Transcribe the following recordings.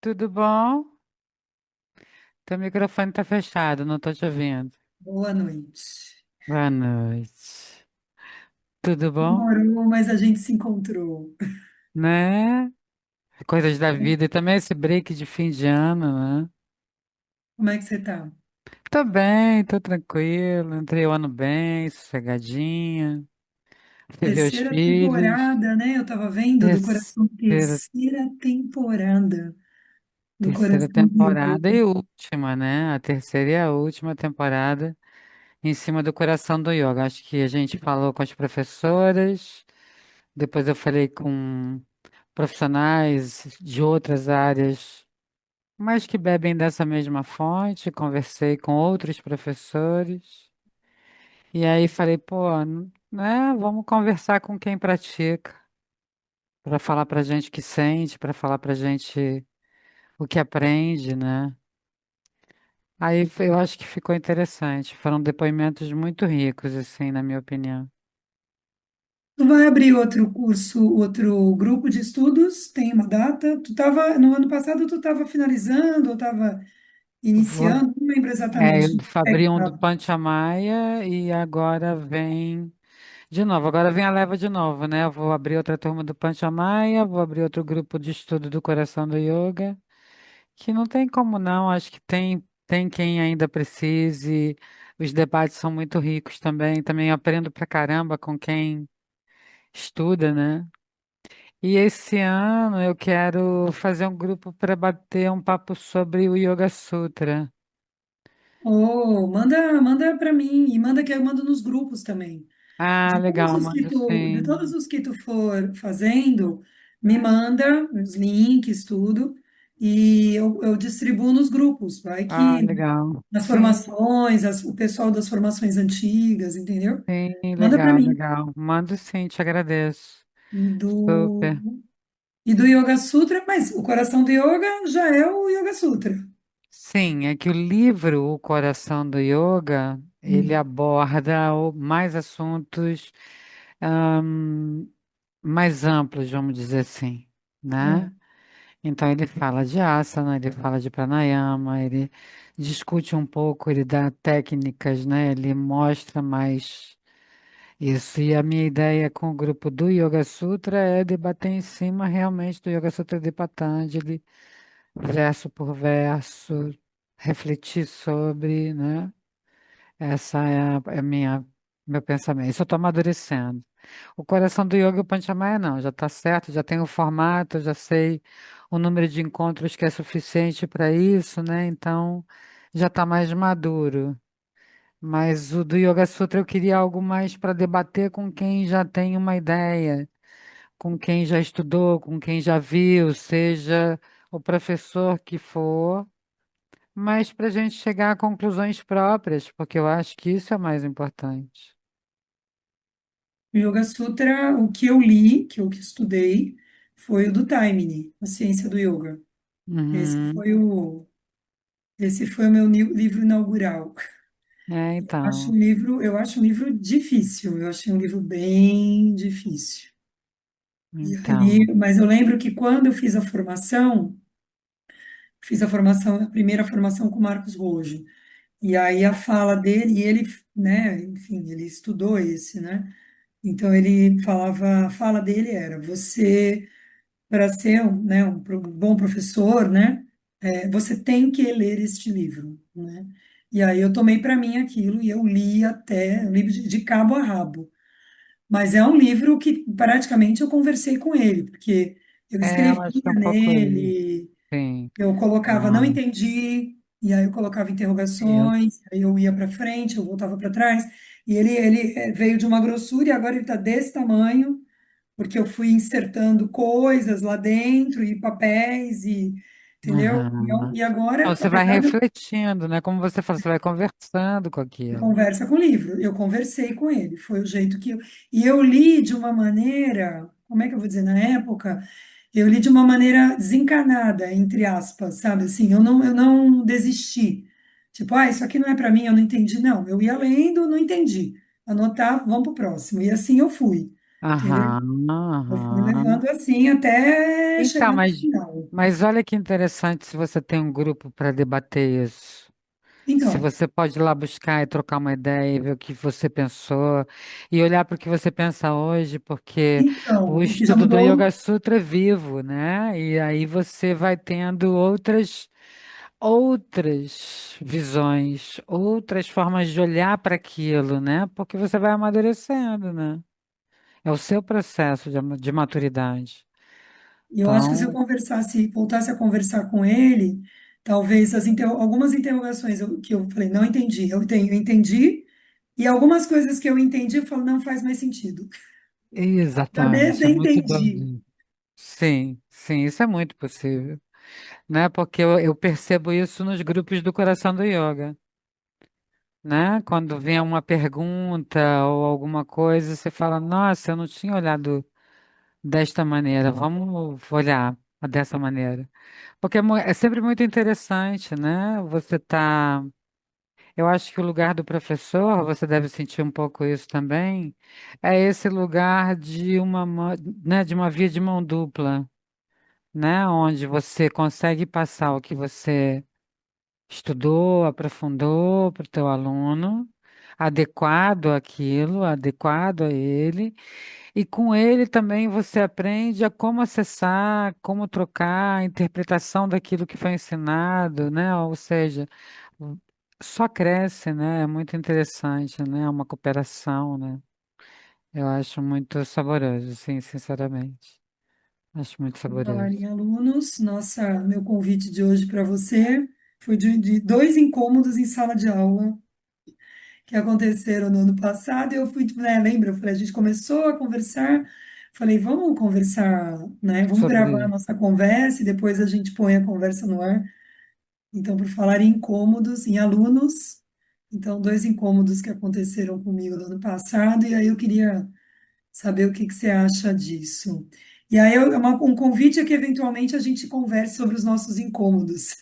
Tudo bom? Teu microfone tá fechado, não tô te ouvindo. Boa noite. Boa noite. Tudo bom? Demorou, mas a gente se encontrou. Né? Coisas da vida e também esse break de fim de ano, né? Como é que você tá? Tô bem, tô tranquilo. Entrei o ano bem, sossegadinha. Fui ver os Terceira filhos. temporada, né? Eu tava vendo do Coração. Terceira, Terceira temporada do terceira Coração de Ouro. temporada e última, né? A terceira e a última temporada em cima do coração do yoga. Acho que a gente falou com as professoras, depois eu falei com profissionais de outras áreas, mas que bebem dessa mesma fonte. Conversei com outros professores e aí falei, pô, né, vamos conversar com quem pratica, para falar pra gente o que sente, para falar pra gente o que aprende, né? Eu acho que ficou interessante. Foram depoimentos muito ricos, assim, na minha opinião. Tu vai abrir outro curso, outro grupo de estudos? Tem uma data? No ano passado tu estava finalizando ou estava Vou, iniciando? Não lembro eu exatamente. É que abri um do tava. Panchamaia e agora vem de novo. Agora vem a leva de novo, né? Eu vou abrir outra turma do Panchamaia, vou abrir outro grupo de estudo do Coração do Yoga, que não tem como não, acho que tem quem ainda precise. Os debates são muito ricos também. Também aprendo pra caramba com quem estuda, né? E esse ano eu quero fazer um grupo para bater um papo sobre o Yoga Sutra. Oh, manda para mim e manda que eu mando nos grupos também. Ah, legal, mando De sim. todos os que tu for fazendo, me manda os links, tudo, e eu distribuo nos grupos. Vai Ah, que legal. nas Sim, formações, o pessoal das formações antigas, entendeu? sim, Manda para legal, mim. legal. Mando sim, te agradeço. E do, Super. e do Yoga Sutra, mas o coração do yoga já é o Yoga Sutra. Sim, é que o livro O Coração do Yoga, ele Hum, aborda mais assuntos ahn, mais amplos, vamos dizer assim, é. né? Então ele fala de asana, ele fala de pranayama, ele discute um pouco, ele dá técnicas, né? Ele mostra mais isso. E a minha ideia com o grupo do Yoga Sutra é debater em cima realmente do Yoga Sutra de Patanjali, verso por verso, refletir sobre, né? Essa é a minha meu pensamento. Isso eu estou amadurecendo. O coração do yoga e o Panchamaya não, já está certo, já tem o formato, já sei o número de encontros que é suficiente para isso, né? Então já está mais maduro. Mas o do Yoga Sutra eu queria algo mais para debater com quem já tem uma ideia, com quem já estudou, com quem já viu, seja o professor que for, mas para a gente chegar a conclusões próprias, porque eu acho que isso é mais importante. O Yoga Sutra, o que eu li, que eu que estudei, foi o do Taimini, a ciência do yoga. Esse Uhum. foi o, esse foi o meu livro inaugural. É, então, Eu acho um livro difícil, eu achei um livro bem difícil. E então, aí, mas eu lembro que quando eu fiz a primeira formação com o Marcos Rojo, e aí a fala dele, e ele, né, enfim, ele estudou esse, né? Então ele falava, a fala dele era, você, para ser um bom professor, né, você tem que ler este livro, né? E aí eu tomei para mim aquilo e eu li até, eu li de cabo a rabo. Mas é um livro que praticamente eu conversei com ele, porque eu eu escrevia acho que é um pouco isso, nele, sim. eu colocava não Não, entendi, e aí eu colocava isso. interrogações, aí eu ia para frente, eu voltava para trás, e ele veio de uma grossura e agora ele está desse tamanho, porque eu fui insertando coisas lá dentro, e papéis, e entendeu? Aham. E agora, Então, você vai apesar de refletindo, né? Como você falou, você vai conversando com aquilo. conversa com o livro. Eu conversei com ele, foi o jeito que eu. E eu li de uma maneira, como é que eu vou dizer, na época, eu li de uma maneira desencanada, entre aspas, sabe? Assim, eu não desisti. Tipo, ah, isso aqui não é para mim, eu não entendi. Não, eu ia lendo, não entendi. Anotava, vamos para o próximo. E assim eu fui. Aham, Eu fui aham. levando assim até Então, chegar no final. mas olha que interessante se você tem um grupo para debater isso. Se Então, você pode ir lá buscar e trocar uma ideia e ver o que você pensou e olhar para o que você pensa hoje, porque o o que já estudo do mudou. Yoga Sutra é vivo, né? E aí você vai tendo outras visões, outras formas de olhar para aquilo, né? Porque você vai amadurecendo, né? É o seu processo de maturidade. E eu acho que se eu Então, conversasse, voltasse a conversar com ele, talvez algumas interrogações que eu falei, não entendi, eu entendi, e algumas coisas que eu entendi, eu falo, não faz mais sentido. Já exatamente, é muito desentendi. doido. Sim, sim, isso é muito possível, né? Porque eu percebo isso nos grupos do Coração do Yoga, né? Quando vem uma pergunta ou alguma coisa, você fala, nossa, eu não tinha olhado desta maneira, vamos olhar dessa maneira. Porque é sempre muito interessante, né? Eu acho que o lugar do professor, você deve sentir um pouco isso também, é esse lugar né, de uma via de mão dupla, né? Onde você consegue passar o que você estudou, aprofundou para o teu aluno, adequado àquilo, adequado a ele, e com ele também você aprende a como acessar, como trocar a interpretação daquilo que foi ensinado, né? Ou seja, só cresce, né? É muito interessante, né? É uma cooperação, né? Eu acho muito saboroso, sim, sinceramente. Acho muito Por falar saboroso. em alunos, meu convite de hoje para você foi de dois incômodos em sala de aula que aconteceram no ano passado. E eu fui, né, lembra? Eu falei, a gente começou a conversar, falei, vamos conversar, né? Vamos gravar a Sobre nossa conversa e depois a gente põe a conversa no ar. Então, por falar em incômodos, em alunos, então, dois incômodos que aconteceram comigo no ano passado, e aí eu queria saber o que que você acha disso. E aí, um convite é que eventualmente a gente converse sobre os nossos incômodos.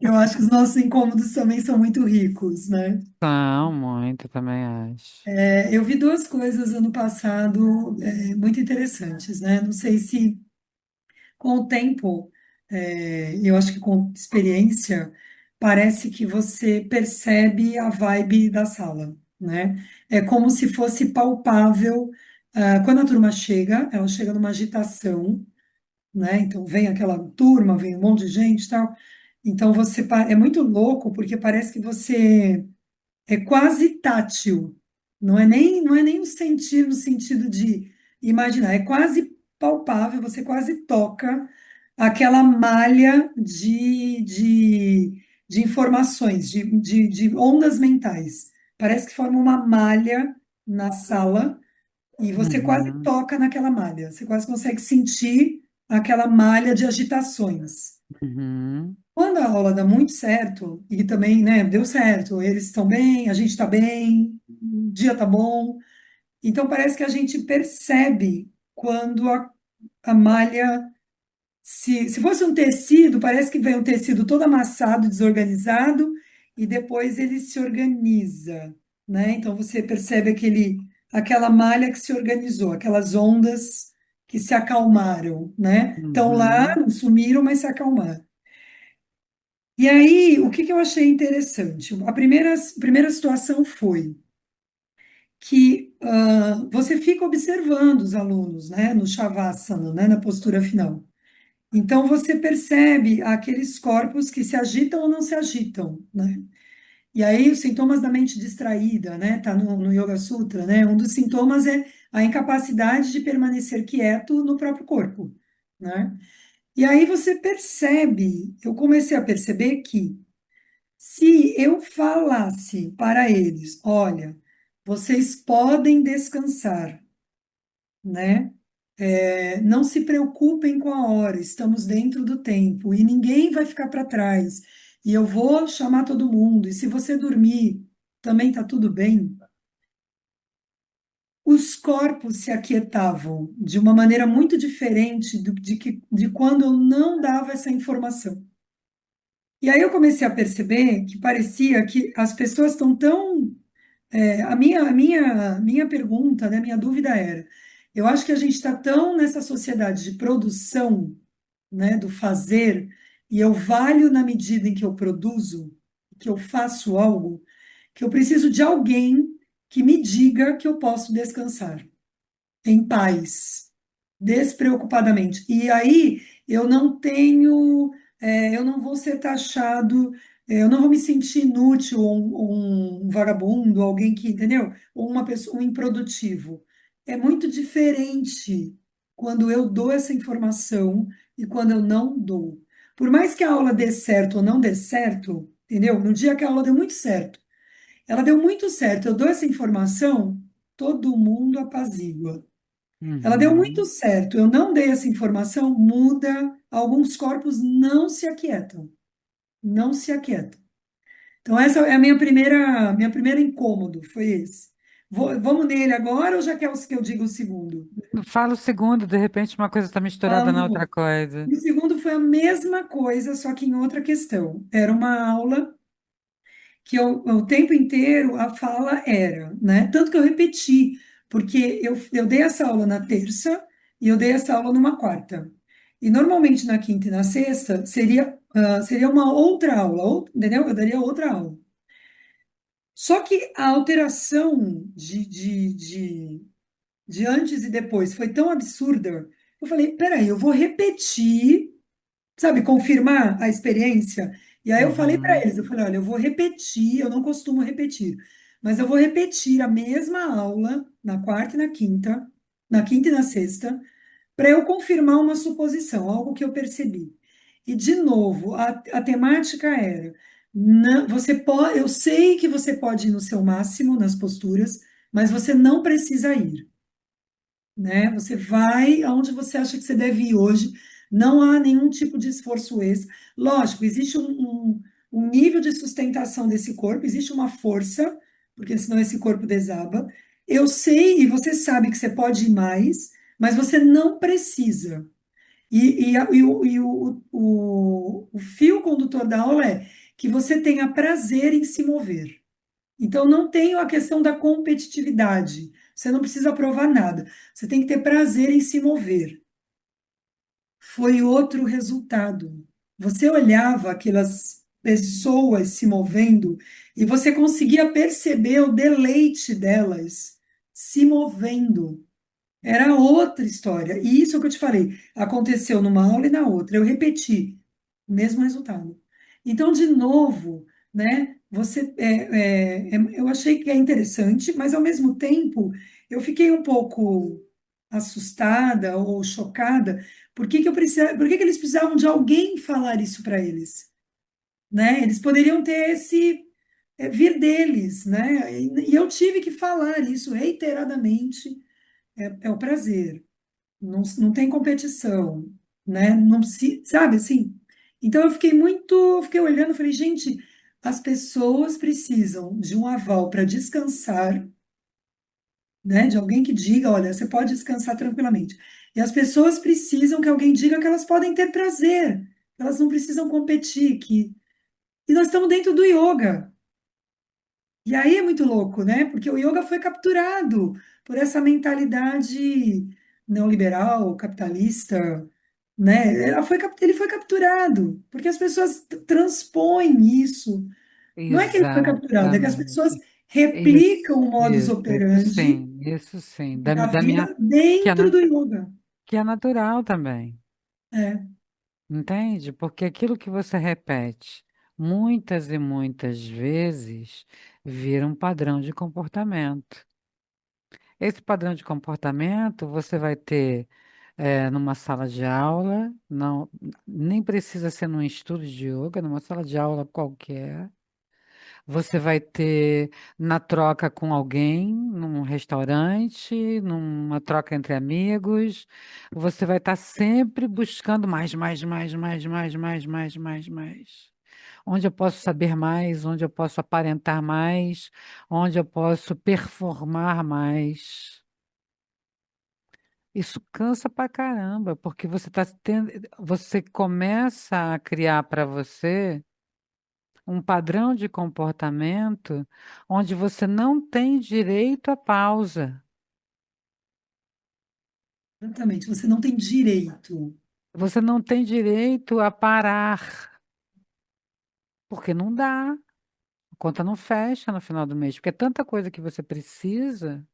Eu acho que os nossos incômodos também são muito ricos, né? são muito, também acho. Eu vi duas coisas ano passado, muito interessantes, né? Não sei se com o tempo, eu acho que com experiência, parece que você percebe a vibe da sala, né? É como se fosse palpável. Quando a turma chega, ela chega numa agitação, né? Então vem aquela turma, vem um monte de gente e tal. Então é muito louco porque parece que você é quase tátil. Não é nem um sentir no sentido de imaginar, é quase palpável, você quase toca aquela malha de informações, de ondas mentais. Parece que forma uma malha na sala e você quase Uhum, toca naquela malha, você quase consegue sentir aquela malha de agitações. uhum, Quando a aula dá muito certo, e também, né, deu certo, eles estão bem, a gente está bem, o dia está bom, então parece que a gente percebe quando a malha, se fosse um tecido, parece que vem um tecido todo amassado, desorganizado, e depois ele se organiza, né? Então você percebe aquela malha que se organizou, aquelas ondas que se acalmaram, né? Estão lá, uhum, não sumiram, mas se acalmaram. E aí, o que que eu achei interessante? A primeira situação foi que você fica observando os alunos, né, no Shavasana, né, na postura final. Então, você percebe aqueles corpos que se agitam ou não se agitam, né? E aí, os sintomas da mente distraída, né, tá no Yoga Sutra, né? Um dos sintomas é a incapacidade de permanecer quieto no próprio corpo, né? E aí você percebe, eu comecei a perceber que se eu falasse para eles, olha, vocês podem descansar, né? Não se preocupem com a hora, estamos dentro do tempo e ninguém vai ficar para trás. E eu vou chamar todo mundo. E se você dormir, também está tudo bem. Os corpos se aquietavam de uma maneira muito diferente de quando eu não dava essa informação. E aí eu comecei a perceber que parecia que as pessoas estão tão a minha pergunta, né, minha dúvida era, eu acho que a gente está tão nessa sociedade de produção, né, do fazer, e eu valho na medida em que eu produzo, que eu faço algo, que eu preciso de alguém que me diga que eu posso descansar em paz, despreocupadamente. E aí eu não tenho, eu não vou ser taxado, eu não vou me sentir inútil ou um vagabundo, alguém que, entendeu? Ou uma pessoa, um improdutivo. É muito diferente quando eu dou essa informação e quando eu não dou. Por mais que a aula dê certo ou não dê certo, entendeu? No dia que a aula deu muito certo, ela deu muito certo, eu dou essa informação, todo mundo apazigua. Ela deu muito Uhum. certo. Eu não dei essa informação, muda. Alguns corpos não se aquietam, não se aquietam. Então essa é a minha primeira incômodo, foi esse. Vamos nele agora ou já quer que eu diga o segundo? Fala o segundo, de repente uma coisa está misturada na outra Falo. coisa. O segundo foi a mesma coisa, só que em outra questão. Era uma aula que o tempo inteiro a fala era, né? Tanto que eu repeti, porque eu dei essa aula na terça e eu dei essa aula numa quarta. E normalmente na quinta e na sexta seria uma outra aula, entendeu? Eu daria outra aula. Só que a alteração de antes e depois foi tão absurda, eu falei, peraí, eu vou repetir, sabe, confirmar a experiência. E aí eu falei para Uhum. eles, eu falei, olha, eu vou repetir, eu não costumo repetir, mas eu vou repetir a mesma aula na quarta e na quinta e na sexta, para eu confirmar uma suposição, algo que eu percebi. E de novo, a temática era, você pode, eu sei que você pode ir no seu máximo nas posturas, mas você não precisa ir, né? Você vai aonde você acha que você deve ir hoje. Não há nenhum tipo de esforço extra. Lógico, existe um nível de sustentação desse corpo, existe uma força, porque senão esse corpo desaba. Eu sei e você sabe que você pode ir mais, mas você não precisa. E o fio condutor da aula é que você tenha prazer em se mover. Então, não tem a questão da competitividade. Você não precisa provar nada. Você tem que ter prazer em se mover. Foi outro resultado. Você olhava aquelas pessoas se movendo e você conseguia perceber o deleite delas se movendo. Era outra história. E isso é o que eu te falei. Aconteceu numa aula e na outra. Eu repeti o mesmo resultado. Então, de novo, né? Eu achei que é interessante, mas ao mesmo tempo eu fiquei um pouco assustada ou chocada. Por que que eles precisavam de alguém falar isso para eles, né? Eles poderiam ter vir deles, né? E eu tive que falar isso reiteradamente. É o prazer. Não, não tem competição, né? Não se, sabe assim? Então eu fiquei olhando, e falei, gente, as pessoas precisam de um aval para descansar, né? De alguém que diga, olha, você pode descansar tranquilamente. E as pessoas precisam que alguém diga que elas podem ter prazer, que elas não precisam competir, que e nós estamos dentro do yoga. E aí é muito louco, né? Porque o yoga foi capturado por essa mentalidade neoliberal, capitalista, né? Ele foi capturado, porque as pessoas transpõem isso. Não é que ele foi capturado, é que as pessoas Exatamente. replicam o modus Isso operandi sim, isso sim. da Da minha, vida que é, dentro do yoga. que é natural também. É, Entende? Porque aquilo que você repete muitas e muitas vezes vira um padrão de comportamento. Esse padrão de comportamento você vai ter numa sala de aula, não, nem precisa ser num estudo de yoga, numa sala de aula qualquer. Você vai ter na troca com alguém, num restaurante, numa troca entre amigos. Você vai estar sempre buscando mais, mais, mais, mais, mais, mais, mais, mais, mais. Onde eu posso saber mais, onde eu posso aparentar mais, onde eu posso performar mais. Isso cansa pra caramba, porque você tá tendo, você começa a criar para você um padrão de comportamento onde você não tem direito à pausa. Exatamente, você não tem direito. Você não tem direito a parar, porque não dá. A conta não fecha no final do mês, porque é tanta coisa que você precisa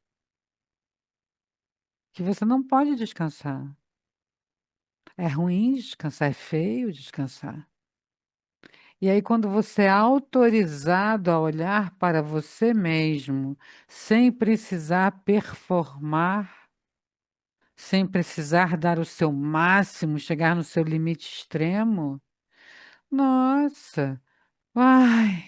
que você não pode descansar. É ruim descansar, é feio descansar. E aí, quando você é autorizado a olhar para você mesmo, sem precisar performar, sem precisar dar o seu máximo, chegar no seu limite extremo, nossa, ai,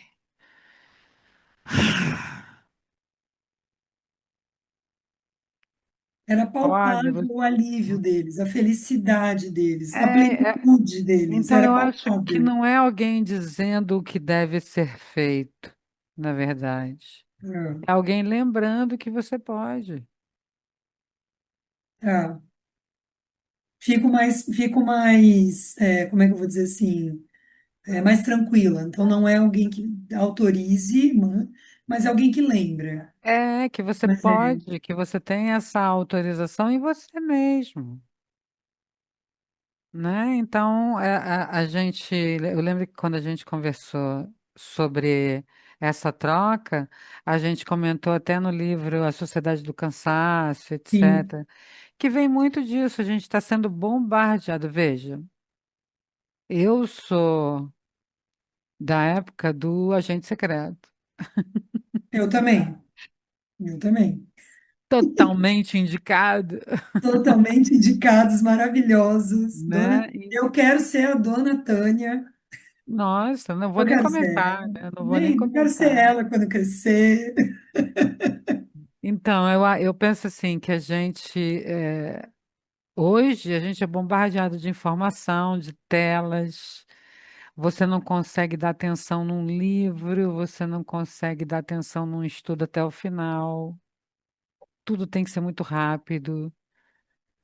Era olha, palpável o alívio deles, a felicidade deles, a é, é, plenitude deles, então era eu acho que palpável. não é alguém dizendo o que deve ser feito, na verdade. É, É alguém lembrando que você pode. é. Fico mais, como é que eu vou dizer assim, mais tranquila. Então, não é alguém que autorize, mas é alguém que lembra. É que você Mas é, pode, que você tem essa autorização em você mesmo, né? Então, a gente, eu lembro que quando a gente conversou sobre essa troca, a gente comentou até no livro A Sociedade do Cansaço, sim, etc., que vem muito disso, a gente está sendo bombardeado. Veja, eu sou da época do agente secreto, eu também, eu também. totalmente indicado, Totalmente indicados, maravilhosos. né? Eu quero ser a dona Tânia. Nossa, não vou Eu nem quero ser comentar, ela. né? Não vou nem Nem, eu quero ser comentar. ela quando crescer. Então, eu penso assim, que a gente, hoje, a gente é bombardeado de informação, de telas, você não consegue dar atenção num livro, você não consegue dar atenção num estudo até o final, tudo tem que ser muito rápido,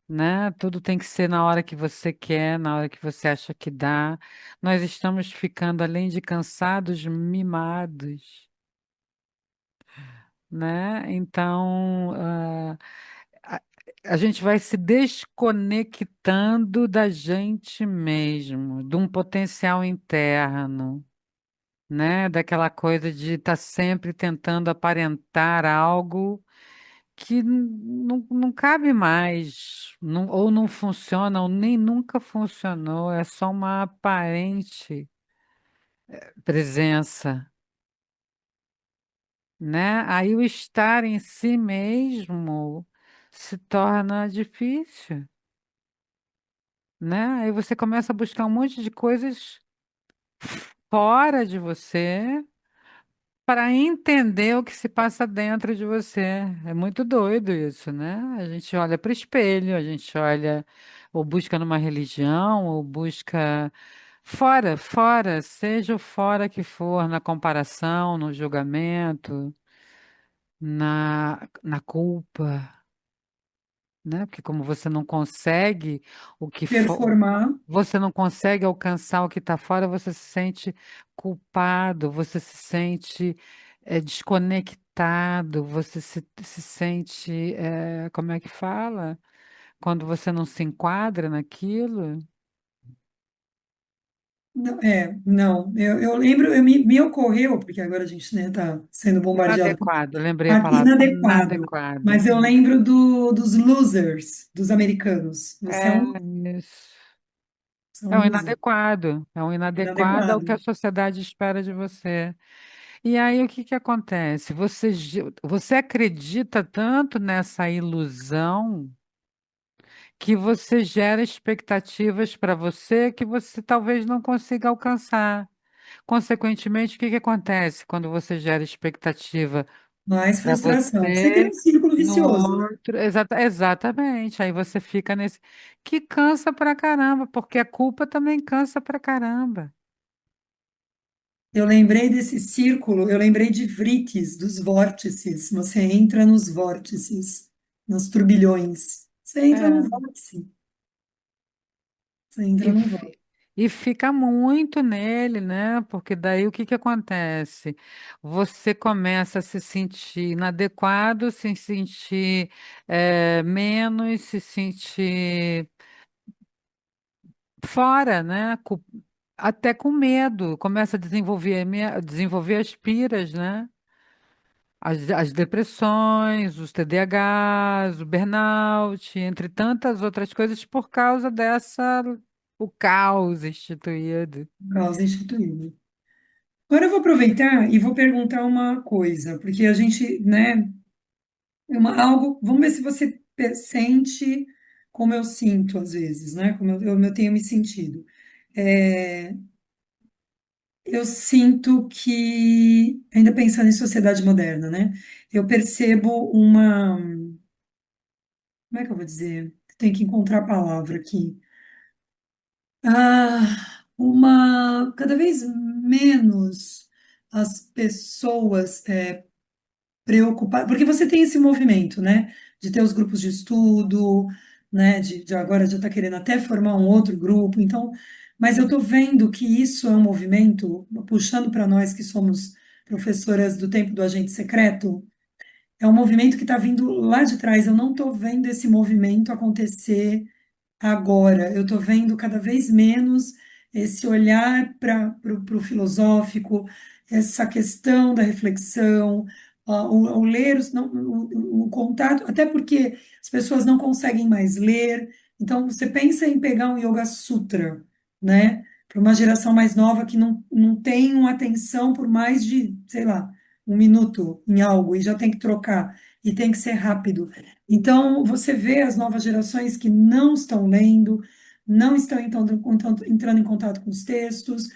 né? Tudo tem que ser na hora que você quer, na hora que você acha que dá. Nós estamos ficando, além de cansados, mimados. Né? Então, a, a gente vai se desconectando da gente mesmo, de um potencial interno, né? Daquela coisa de estar sempre tentando aparentar algo que não cabe mais, ou não funciona, ou nem nunca funcionou, é só uma aparente presença. Né? Aí o estar em si mesmo se torna difícil, né? Aí você começa a buscar um monte de coisas fora de você para entender o que se passa dentro de você. É muito doido isso, né? A gente olha para o espelho, a gente olha ou busca numa religião, ou busca fora, seja o fora que for, na comparação, no julgamento, na culpa. Né? Porque como você não consegue o que Performar. você não consegue alcançar o que está fora, você se sente culpado, você se sente desconectado, você se sente, como é que fala? Quando você não se enquadra naquilo. Não, não. Eu lembro, me ocorreu, porque agora a gente, né, tá sendo bombardeado por Inadequado, lembrei a palavra, inadequado. inadequado. Mas eu lembro dos losers, dos americanos. Você é É um, isso. você é um loser. É um inadequado ao Inadequado. que a sociedade espera de você. E aí o que que acontece? Você acredita tanto nessa ilusão que você gera expectativas para você que você talvez não consiga alcançar. Consequentemente, o que que acontece quando você gera expectativa Mais para frustração. Você cria um você círculo no vicioso, né? outro? Exatamente. Aí você fica nesse que cansa pra caramba, porque a culpa também cansa pra caramba. Eu lembrei desse círculo, eu lembrei de vértices, dos vórtices. Você entra nos vórtices, nos turbilhões. Você entra num É. vórtice. Você E, entra num f- vórtice. E fica muito nele, né? Porque daí o que que acontece? Você começa a se sentir inadequado, se sentir menos, se sentir fora, né? Até com medo. Começa a desenvolver, desenvolver as piras, né? As depressões, os TDAHs, o burnout, entre tantas outras coisas, por causa o caos instituído. Causa instituída. Agora eu vou aproveitar e vou perguntar uma coisa, porque a gente, né, algo, vamos ver se você sente como eu sinto às vezes, né, como eu tenho me sentido. É, eu sinto que, ainda pensando em sociedade moderna, né, eu percebo como é que eu vou dizer? Tem que encontrar a palavra aqui. Cada vez menos as pessoas preocupar, porque você tem esse movimento, né, de ter os grupos de estudo, né, de agora já está querendo até formar um outro grupo, então, mas eu estou vendo que isso é um movimento, puxando para nós que somos professoras do tempo do agente secreto, é um movimento que está vindo lá de trás, eu não estou vendo esse movimento acontecer agora. Eu estou vendo cada vez menos esse olhar para o filosófico, essa questão da reflexão, o ler, não, o contato, até porque as pessoas não conseguem mais ler. Então, você pensa em pegar um Yoga Sutra, né? Para uma geração mais nova que não tem uma atenção por mais de, sei lá, um minuto em algo e já tem que trocar e tem que ser rápido. Então, você vê as novas gerações que não estão lendo, não estão entrando em contato com os textos,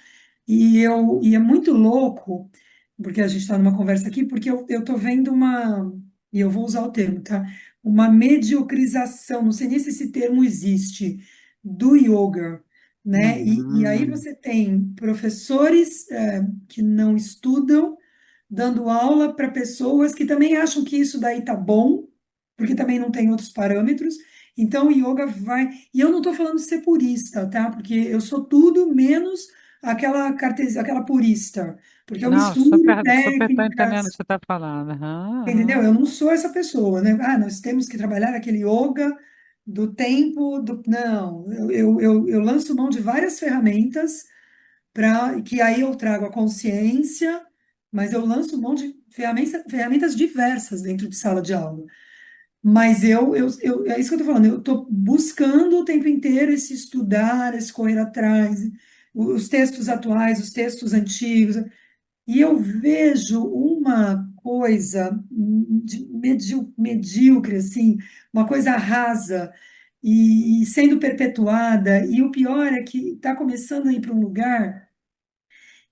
e é muito louco, porque a gente está numa conversa aqui, porque eu estou vendo e eu vou usar o termo, tá? Uma mediocrização, não sei nem se esse termo existe, do yoga, né? E aí Uhum. você tem professores que não estudam, dando aula para pessoas que também acham que isso daí tá bom, porque também não tem outros parâmetros. Então, o yoga vai. E eu não estou falando de ser purista, tá? Porque eu sou tudo menos aquela purista. Porque eu Não, misturo super tô entendendo o que técnicas, você está falando. Aham, entendeu? aham. Eu não sou essa pessoa, né? Ah, nós temos que trabalhar aquele yoga do tempo do. Não, eu lanço mão de várias ferramentas para que aí eu trago a consciência, mas eu lanço mão de ferramentas diversas dentro de sala de aula. Mas é isso que eu estou falando, eu estou buscando o tempo inteiro esse estudar, esse correr atrás, os textos atuais, os textos antigos, e eu vejo uma coisa medíocre, assim, uma coisa rasa e sendo perpetuada, e o pior é que está começando a ir para um lugar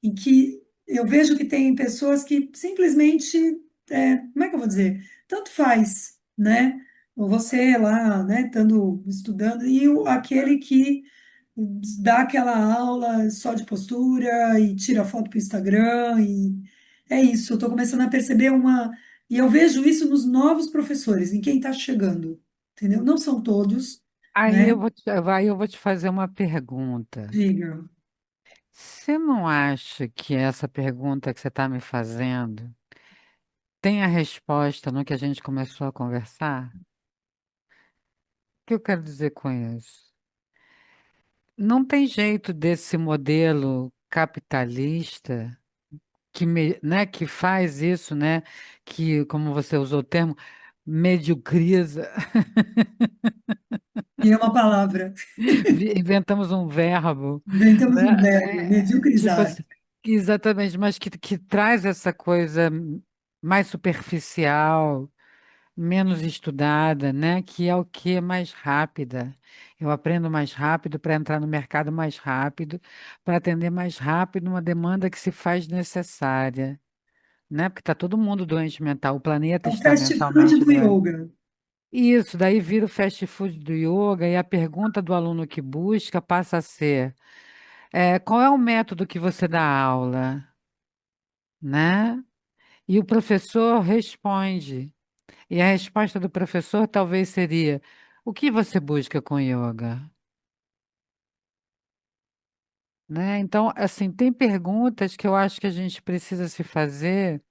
em que eu vejo que tem pessoas que simplesmente, como é que eu vou dizer? Tanto faz, né? Você lá, né, estando estudando, e aquele que dá aquela aula só de postura e tira foto para o Instagram, e é isso. Eu estou começando a perceber uma. E eu vejo isso nos novos professores, em quem está chegando, entendeu? Não são todos, Aí né? aí eu vou te fazer uma pergunta. Diga. Você não acha que essa pergunta que você está me fazendo tem a resposta no que a gente começou a conversar? O que eu quero dizer com isso? Não tem jeito desse modelo capitalista né, que faz isso, né, que, como você usou o termo, mediocriza. E é uma palavra. Inventamos um verbo, Inventamos né? um verbo, Tipo mediocrizar. assim, exatamente, mas que traz essa coisa mais superficial, menos estudada, né? Que é o que é mais rápida. Eu aprendo mais rápido para entrar no mercado mais rápido, para atender mais rápido uma demanda que se faz necessária, né? Porque está todo mundo doente mental, o É planeta o está fast food mentalmente do doente. yoga. Isso, daí vira o fast food do yoga e a pergunta do aluno que busca passa a ser: qual é o método que você dá aula, né? E o professor responde. E a resposta do professor talvez seria: o que você busca com yoga? né? Então, assim, tem perguntas que eu acho que a gente precisa se fazer,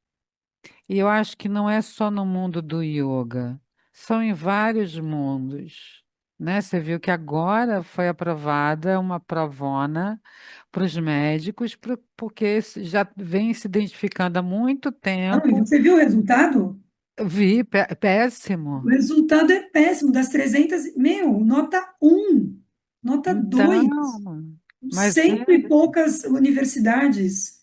e eu acho que não é só no mundo do yoga, são em vários mundos, né? Você viu que agora foi aprovada uma provona para os médicos, porque já vem se identificando há muito Não, e tempo. você viu o resultado? Vi, O péssimo. resultado é péssimo, das 300, meu, nota 1, nota 2, Então, mas cento e poucas universidades.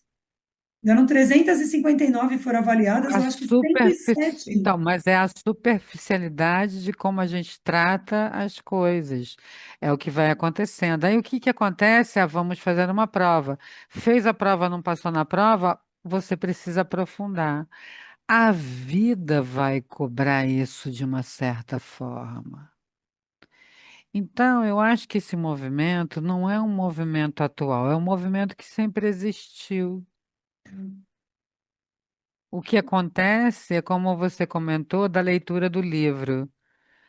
Deram 359 foram avaliadas, a eu acho que cento e superfície, sete. então, mas é a superficialidade de como a gente trata as coisas. É o que vai acontecendo. Aí o que que acontece? Ah, vamos fazer uma prova. Fez a prova, não passou na prova, você precisa aprofundar. A vida vai cobrar isso de uma certa forma. Então, eu acho que esse movimento não é um movimento atual, é um movimento que sempre existiu. O que acontece é, como você comentou, da leitura do livro.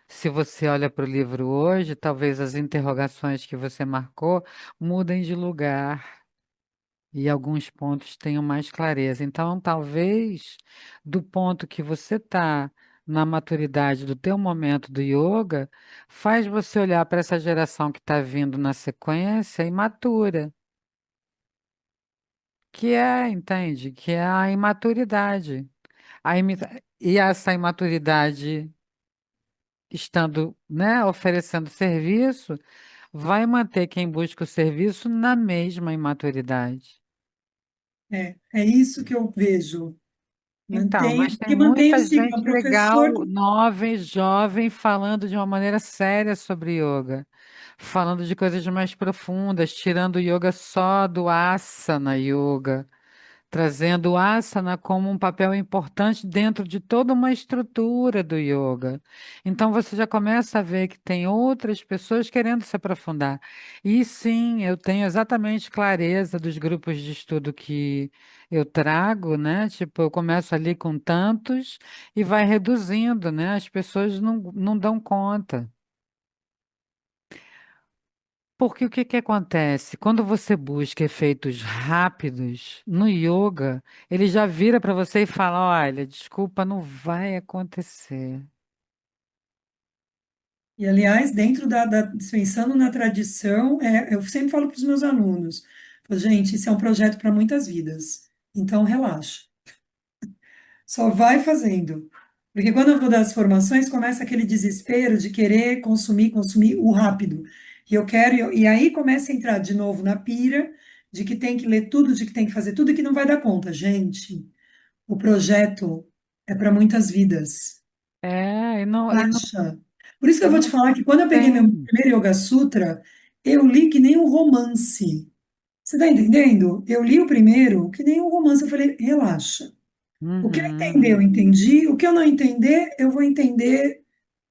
Se você olha para o livro hoje, talvez as interrogações que você marcou mudem de lugar e alguns pontos tenham mais clareza. Então, talvez, do ponto que você está na maturidade do teu momento do yoga, faz você olhar para essa geração que está vindo na sequência imatura, que é, entende, que é a imaturidade. E essa imaturidade, estando, né, oferecendo serviço, vai manter quem busca o serviço na mesma imaturidade. É isso que eu vejo. Então, Mantém, mas tem porque mantém o muita ciclo. É um gente professor legal, nova, jovem, falando de uma maneira séria sobre yoga, falando de coisas mais profundas, tirando o yoga só do asana yoga, trazendo o asana como um papel importante dentro de toda uma estrutura do yoga. Então você já começa a ver que tem outras pessoas querendo se aprofundar. E sim, eu tenho exatamente clareza dos grupos de estudo que eu trago, né? Tipo, eu começo ali com tantos e vai reduzindo, né? As pessoas não dão conta. Porque o que que acontece? Quando você busca efeitos rápidos no yoga, ele já vira para você e fala: Olha, desculpa, não vai acontecer. E, aliás, dentro pensando na tradição, eu sempre falo para os meus alunos, falo, gente, isso é um projeto para muitas vidas, então relaxa, só vai fazendo. Porque quando eu vou dar as formações, começa aquele desespero de querer consumir, consumir o rápido. E eu quero, e aí começa a entrar de novo na pira de que tem que ler tudo, de que tem que fazer tudo e que não vai dar conta. Gente, o projeto é para muitas vidas. É, Relaxa. Por isso que e eu vou te não falar que quando eu peguei meu tem. primeiro Yoga Sutra, eu li que nem um romance. Você está entendendo? Eu li o primeiro que nem um romance. Eu falei, relaxa. O que eu entender, eu Uhum, entendi. O que eu não entender, eu vou entender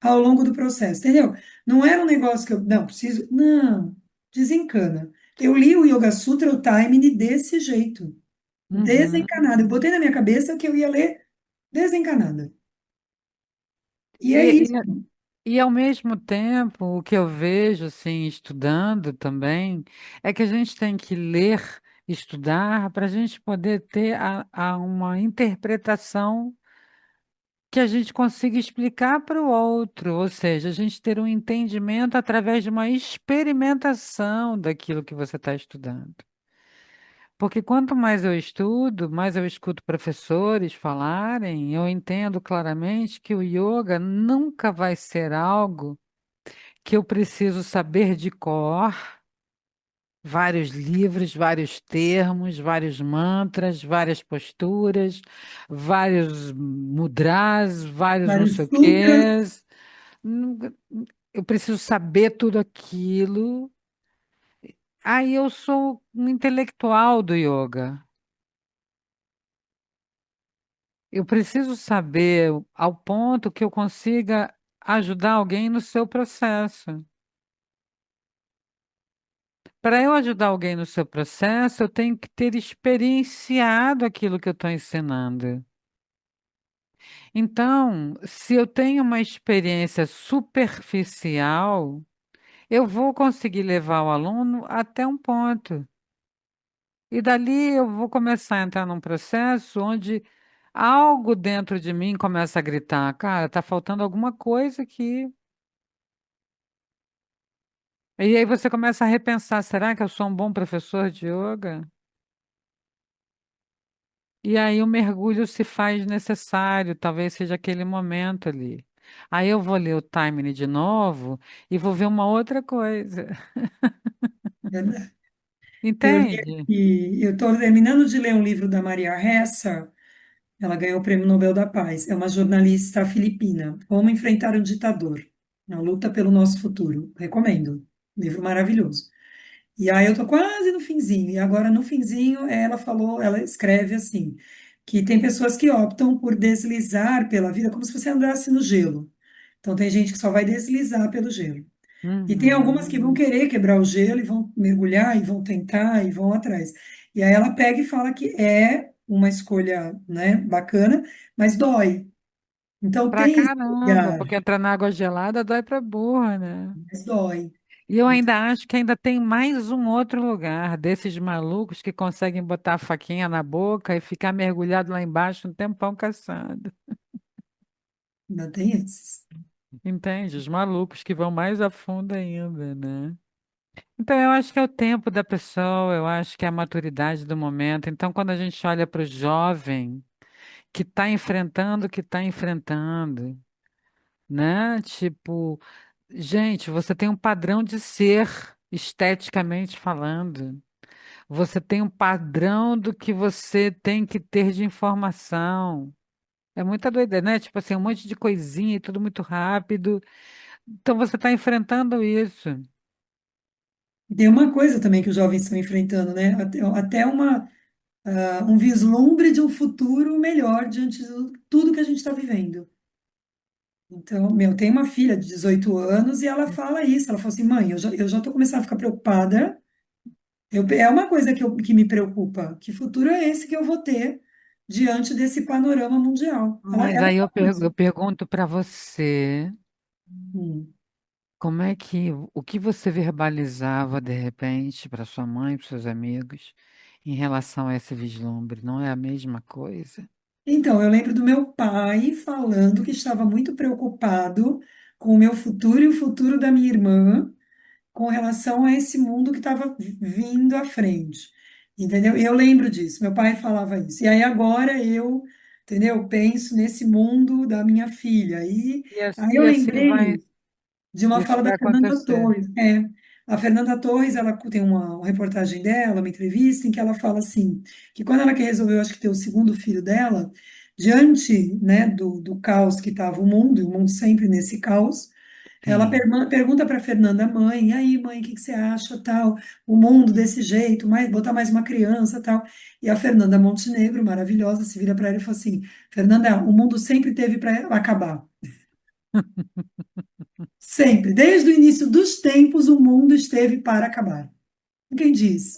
ao longo do processo, entendeu? Não era um negócio que eu, não, preciso. Não, desencana. Eu li o Yoga Sutra, o timing desse jeito, uhum. desencanada. Eu botei na minha cabeça que eu ia ler desencanada. E é E, isso. e ao mesmo tempo, o que eu vejo, assim, estudando também, é que a gente tem que ler, estudar, para a gente poder ter uma interpretação que a gente consiga explicar para o outro, ou seja, a gente ter um entendimento através de uma experimentação daquilo que você está estudando. Porque quanto mais eu estudo, mais eu escuto professores falarem, eu entendo claramente que o yoga nunca vai ser algo que eu preciso saber de cor, vários livros, vários termos, vários mantras, várias posturas, vários mudras, vários não sei Vários o sutras. quês. Nunca- Eu preciso saber tudo aquilo. Aí eu sou um intelectual do yoga. Eu preciso saber ao ponto que eu consiga ajudar alguém no seu processo. Para eu ajudar alguém no seu processo, eu tenho que ter experienciado aquilo que eu estou ensinando. Então, se eu tenho uma experiência superficial, eu vou conseguir levar o aluno até um ponto. E dali eu vou começar a entrar num processo onde algo dentro de mim começa a gritar, cara, tá faltando alguma coisa aqui. E aí você começa a repensar, será que eu sou um bom professor de yoga? E aí o mergulho se faz necessário, talvez seja aquele momento ali. Aí eu vou ler o Timing de novo e vou ver uma outra coisa. Verdade. Eu li Entende? aqui, eu estou terminando de ler um livro da Maria Ressa. Ela ganhou o Prêmio Nobel da Paz. É uma jornalista filipina. Como enfrentar um ditador? A luta pelo nosso futuro. Recomendo. Livro maravilhoso. E aí eu tô quase no finzinho. E agora no finzinho ela falou, ela escreve assim, que tem pessoas que optam por deslizar pela vida como se você andasse no gelo. Então tem gente que só vai deslizar pelo gelo. E tem algumas que vão Uhum. querer quebrar o gelo e vão mergulhar e vão tentar e vão atrás. E aí ela pega e fala que é uma escolha, né, bacana, mas dói. Então Pra tem esse caramba, lugar, porque entrar na água gelada dói pra burra, né? mas dói. E eu Então, ainda acho que ainda tem mais um outro lugar desses malucos que conseguem botar a faquinha na boca e ficar mergulhado lá embaixo um tempão caçando. ainda tem esses. Entende? Os malucos que vão mais a fundo ainda, né? Então, eu acho que é o tempo da pessoa, eu acho que é a maturidade do momento. Então, quando a gente olha para o jovem que está enfrentando o que está enfrentando, né? Tipo, gente, você tem um padrão de ser, esteticamente falando. Você tem um padrão do que você tem que ter de informação. É muita doideira, né? Tipo assim, um monte de coisinha e tudo muito rápido. Então, você está enfrentando isso. Tem uma coisa também que os jovens estão enfrentando, né? Até um vislumbre de um futuro melhor diante de tudo que a gente está vivendo. Então, meu, tem uma filha de 18 anos e ela fala isso. Ela fala assim, mãe, eu já estou começando a ficar preocupada. É uma coisa que me preocupa. Que futuro é esse que eu vou ter diante desse panorama mundial? Mas Ela aí fala eu isso. pergunto para você, Hum. como é que, o que você verbalizava de repente para sua mãe, para seus amigos, em relação a esse vislumbre? Não é a mesma coisa? Então, eu lembro do meu pai falando que estava muito preocupado com o meu futuro e o futuro da minha irmã, com relação a esse mundo que estava vindo à frente. Entendeu? E eu lembro disso, meu pai falava isso. E aí agora eu, entendeu? Penso nesse mundo da minha filha. Aí eu E assim vai, lembrei de uma isso fala da vai Fernanda acontecer. Torres. A Fernanda Torres, ela tem uma reportagem dela, uma entrevista, em que ela fala assim, que quando ela que resolveu, acho que ter o segundo filho dela, diante, né, do caos que estava o mundo sempre nesse caos, ela Sim. pergunta para Fernanda, mãe, e aí, mãe, o que que você acha, tal, o mundo desse jeito, botar mais uma criança, tal. E a Fernanda Montenegro, maravilhosa, se vira para ela e fala assim, Fernanda, o mundo sempre teve para acabar. Sempre, desde o início dos tempos, o mundo esteve para acabar. Quem diz?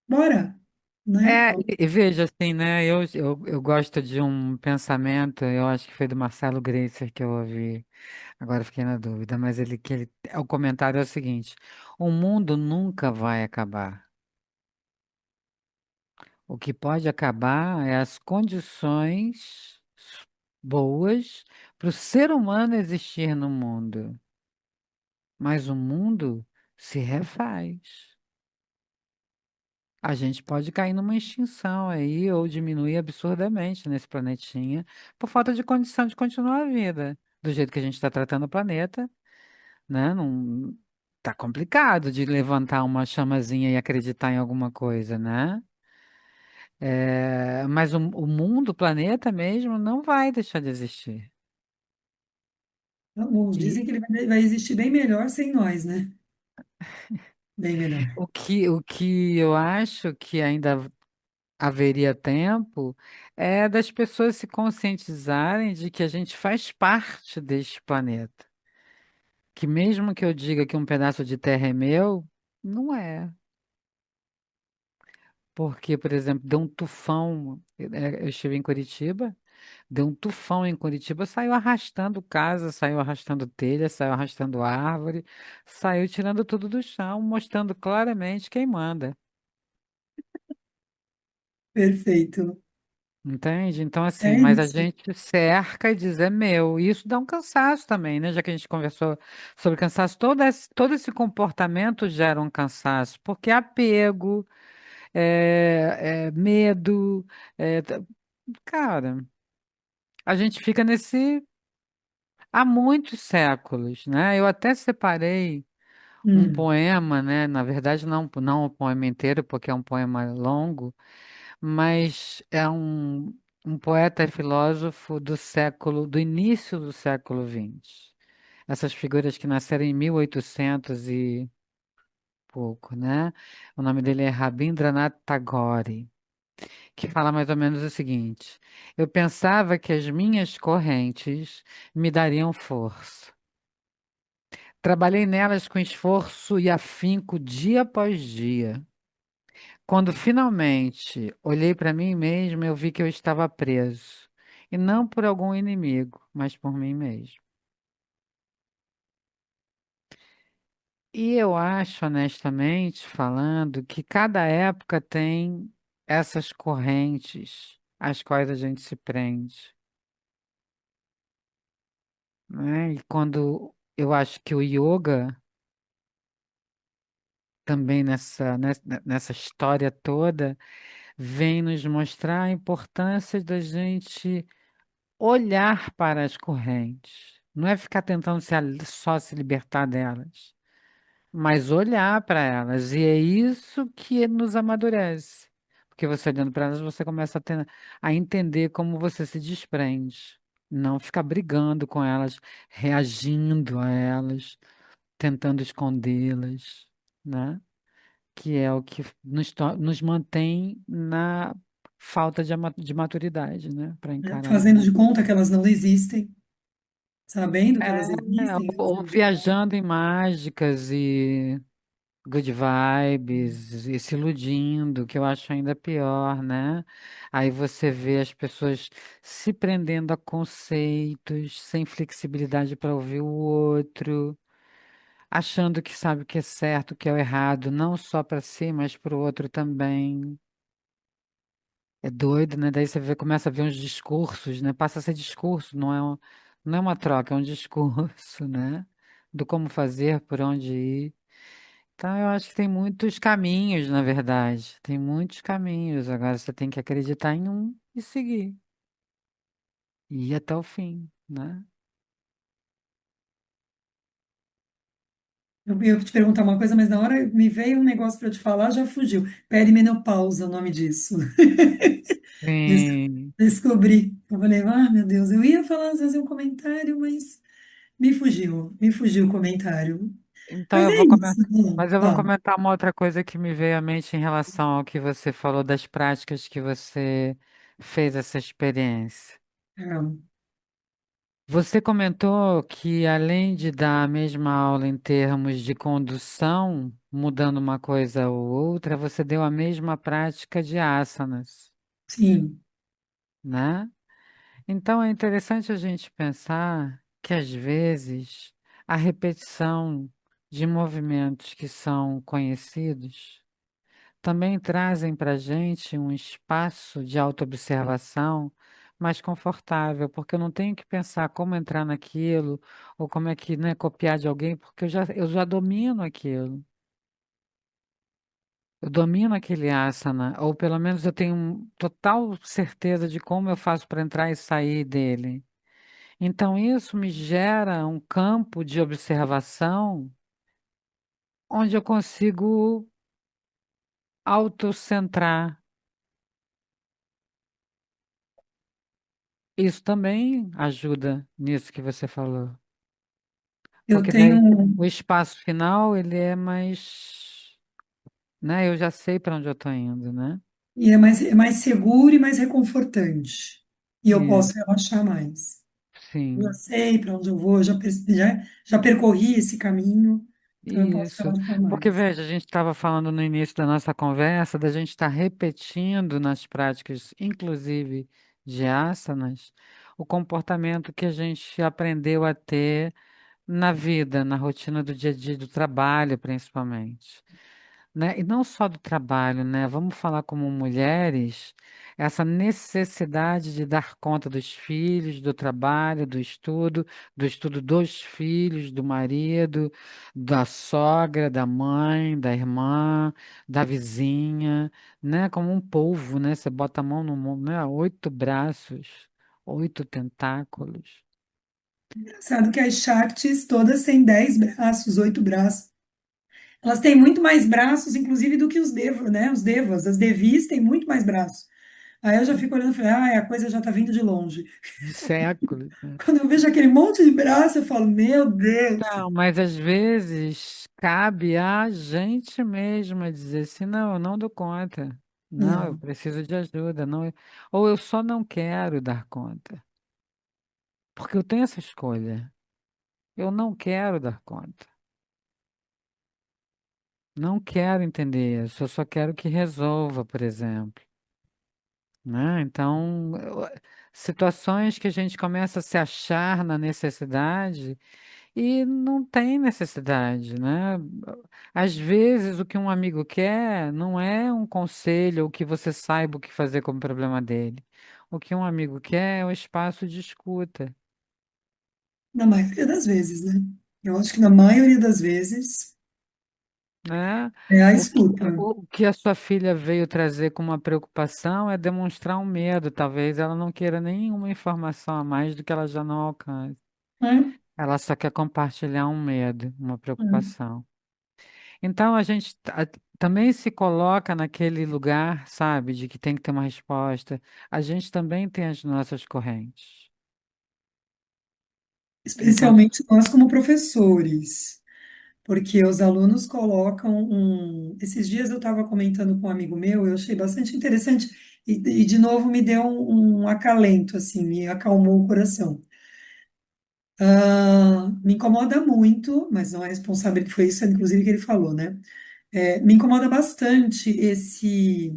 Bora, né? É, e veja assim, né? Eu gosto de um pensamento, eu acho que foi do Marcelo Greiser que eu ouvi, agora fiquei na dúvida, mas o comentário é o seguinte: o mundo nunca vai acabar. O que pode acabar é as condições boas para o ser humano existir no mundo, mas o mundo se refaz. A gente pode cair numa extinção aí ou diminuir absurdamente nesse planetinha por falta de condição de continuar a vida. Do jeito que a gente está tratando o planeta, né? Não tá complicado de levantar uma chamazinha e acreditar em alguma coisa, né? Mas o mundo, o planeta mesmo, não vai deixar de existir. Alguns E dizem que ele vai existir bem melhor sem nós, né? Bem melhor. o que eu acho que ainda haveria tempo é das pessoas se conscientizarem de que a gente faz parte deste planeta. Que mesmo que eu diga que um pedaço de terra é meu, não é. Porque, por exemplo, deu um tufão. Eu estive em Curitiba, deu um tufão em Curitiba, saiu arrastando casa, saiu arrastando telha, saiu arrastando árvore, saiu tirando tudo do chão, mostrando claramente quem manda. Perfeito. Entende? Então, assim, É mas a isso. gente cerca e diz é meu. E isso dá um cansaço também, né? Já que a gente conversou sobre cansaço, todo esse comportamento gera um cansaço, porque apego, medo, é, t- cara, a gente fica nesse há muitos séculos, né? Eu até separei um Hum, poema, né? Na verdade, não o poema inteiro, porque é um poema longo, mas é um poeta e filósofo do início do século XX. Essas figuras que nasceram em 1800 e pouco, né? O nome dele é Rabindranath Tagore, que fala mais ou menos o seguinte: eu pensava que as minhas correntes me dariam força. Trabalhei nelas com esforço e afinco dia após dia. Quando finalmente olhei para mim mesmo, eu vi que eu estava preso. E não por algum inimigo, mas por mim mesmo. E eu acho, honestamente falando, que cada época tem essas correntes às quais a gente se prende, né? E quando eu acho que o yoga, também nessa história toda, vem nos mostrar a importância da gente olhar para as correntes. Não é ficar tentando só se libertar delas, mas olhar para elas. E é isso que nos amadurece. Porque você olhando para elas, você começa a entender como você se desprende. Não ficar brigando com elas, reagindo a elas, tentando escondê-las, né? Que é o que nos mantém na falta de maturidade, né? Para né? encarar as Fazendo emoções. de conta que elas não existem, sabendo que elas É, existem, ou fazendo de conta. viajando em mágicas e good vibes e se iludindo, que eu acho ainda pior, né? Aí você vê as pessoas se prendendo a conceitos, sem flexibilidade para ouvir o outro, achando que sabe o que é certo, o que é o errado, não só para si, mas para o outro também. É doido, né? Daí você começa a ver uns discursos, né? Passa a ser discurso, não é uma troca, é um discurso, né? Do como fazer, por onde ir. Então, eu acho que tem muitos caminhos, na verdade. Tem muitos caminhos. Agora você tem que acreditar em um e seguir. E ir até o fim, né? Eu ia te perguntar uma coisa, mas na hora me veio um negócio para te falar, já fugiu. Perimenopausa, o nome disso. Des- Sim. Descobri. Eu falei, ah, meu Deus, eu ia falar, fazer um comentário, mas me fugiu o comentário. Então Mas eu é vou isso, comentar. né? Mas eu vou Fala. comentar uma outra coisa que me veio à mente em relação ao que você falou das práticas que você fez essa experiência. Ah, Você comentou que além de dar a mesma aula em termos de condução, mudando uma coisa ou outra, você deu a mesma prática de asanas, sim, né? Então é interessante a gente pensar que às vezes a repetição de movimentos que são conhecidos também trazem para a gente um espaço de autoobservação mais confortável, porque eu não tenho que pensar como entrar naquilo, ou como é que, né, copiar de alguém, porque eu já domino aquilo. Eu domino aquele asana, ou pelo menos eu tenho total certeza de como eu faço para entrar e sair dele. Então, isso me gera um campo de observação onde eu consigo autocentrar. Isso também ajuda nisso que você falou. eu Porque daí tenho, o espaço final, ele é mais, né? Eu já sei para onde eu estou indo, né? e é mais seguro e mais reconfortante. E eu É, posso relaxar mais. Já sim, sei para onde eu vou, já percorri esse caminho, então eu posso isso. relaxar Porque, mais. veja, a gente estava falando no início da nossa conversa da gente estar repetindo nas práticas, inclusive de asanas, o comportamento que a gente aprendeu a ter na vida, na rotina do dia a dia, do trabalho, principalmente. né? E não só do trabalho, né? Vamos falar como mulheres, essa necessidade de dar conta dos filhos, do trabalho, do estudo dos filhos, do marido, da sogra, da mãe, da irmã, da vizinha, né? Como um polvo, né? Você bota a mão no mundo, né? 8 braços, 8 tentáculos. Engraçado que as Shaktis todas têm 10 braços, 8 braços. Elas têm muito mais braços, inclusive, do que os Devas, né? Os Devas, as Devis têm muito mais braços. Aí eu já fico olhando e falei, ah, a coisa já tá vindo de longe. De séculos, né? Quando eu vejo aquele monte de braço, eu falo, meu Deus. Não, mas às vezes cabe a gente mesma dizer assim, não, eu não dou conta. Não, eu Não, preciso de ajuda. Não, ou eu só não quero dar conta. Porque eu tenho essa escolha. Eu não quero dar conta. Não quero entender isso. Eu só quero que resolva, por exemplo. Né? Então, situações que a gente começa a se achar na necessidade. E não tem necessidade, né? Às vezes o que um amigo quer não é um conselho ou que você saiba o que fazer com o problema dele. O que um amigo quer é o espaço de escuta, na maioria das vezes, né? Eu acho que na maioria das vezes né? é a O que, escuta. o que a sua filha veio trazer como uma preocupação é demonstrar um medo. Talvez ela não queira nenhuma informação a mais do que ela já não alcança. Né? Ela só quer compartilhar um medo, uma É. preocupação. Então a gente também se coloca naquele lugar, sabe, de que tem que ter uma resposta. A gente também tem as nossas correntes. Então, Especialmente nós como professores, porque os alunos colocam um. Esses dias eu estava comentando com um amigo meu, eu achei bastante interessante e de novo me deu um acalento, assim, me acalmou o coração. Ah, me incomoda muito, mas não é responsável, foi isso, inclusive, que ele falou, né? Me incomoda bastante esse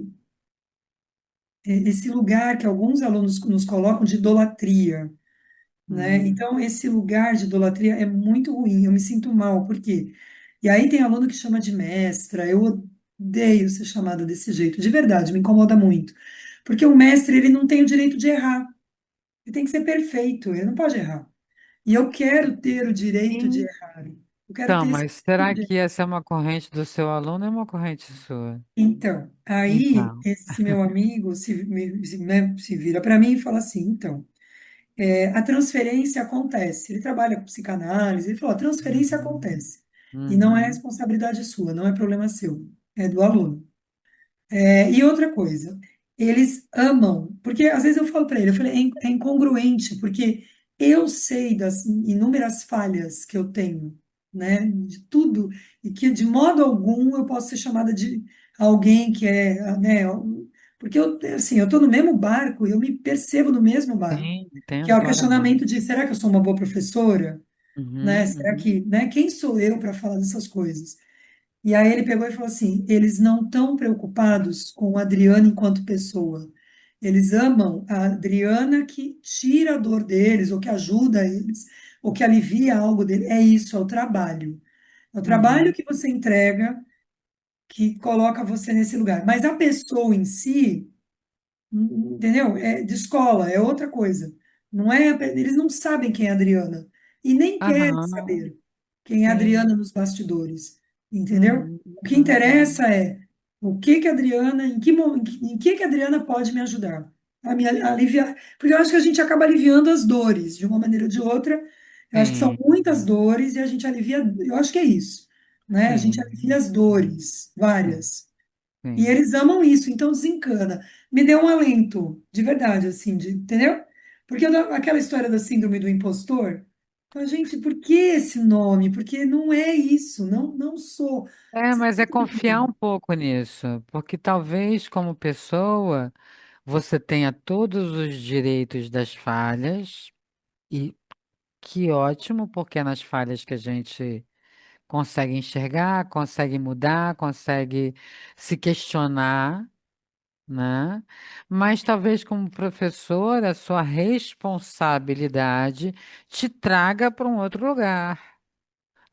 lugar que alguns alunos nos colocam de idolatria, né? hum, Então, esse lugar de idolatria é muito ruim, eu me sinto mal, por quê? E aí tem aluno que chama de mestra, eu odeio ser chamada desse jeito, de verdade, me incomoda muito. Porque o mestre, ele não tem o direito de errar, ele tem que ser perfeito, ele não pode errar. E eu quero ter o direito de errar, eu quero então, ter esse mas será direito. que essa é uma corrente do seu aluno ou é uma corrente sua? Então, aí Então, esse meu amigo né, se vira para mim e fala assim, então, a transferência acontece. Ele trabalha com psicanálise. Ele falou: a transferência uhum, acontece. E não é uhum, responsabilidade sua, não é problema seu, é do aluno. E outra coisa, eles amam, porque às vezes eu falo para ele, eu falei, é incongruente, porque eu sei das inúmeras falhas que eu tenho, né, de tudo, e que de modo algum eu posso ser chamada de alguém que é, né, porque eu, assim, eu estou no mesmo barco e eu me percebo no mesmo barco, sim, que entendo é o claramente. questionamento de, será que eu sou uma boa professora? Né? Uhum, Será uhum, que, né, quem sou eu para falar dessas coisas? E aí ele pegou e falou assim: eles não estão preocupados com a Adriana enquanto pessoa. Eles amam a Adriana que tira a dor deles, ou que ajuda eles, ou que alivia algo deles. É isso, é o trabalho. É o trabalho uhum, que você entrega que coloca você nesse lugar. Mas a pessoa em si, entendeu? É de escola, é outra coisa. Não é, eles não sabem quem é a Adriana e nem querem aham, saber quem é a sim, Adriana nos bastidores, entendeu? uhum, O que uhum, uhum, interessa é o que que a Adriana, em que que a Adriana pode me ajudar a me aliviar, porque eu acho que a gente acaba aliviando as dores de uma maneira ou de outra. Eu acho que são sim, muitas dores e a gente alivia, eu acho que é isso, né? A gente alivia sim, as sim, dores, sim, várias. E sim. eles amam isso, então desencana. Me deu um alento, de verdade, assim, entendeu? Porque aquela história da síndrome do impostor, a gente, por que esse nome? Porque não é isso, não, não sou. É, mas é confiar um pouco nisso, porque talvez como pessoa você tenha todos os direitos das falhas, e que ótimo, porque é nas falhas que a gente consegue enxergar, consegue mudar, consegue se questionar, né? Mas talvez como professor, a sua responsabilidade te traga para um outro lugar.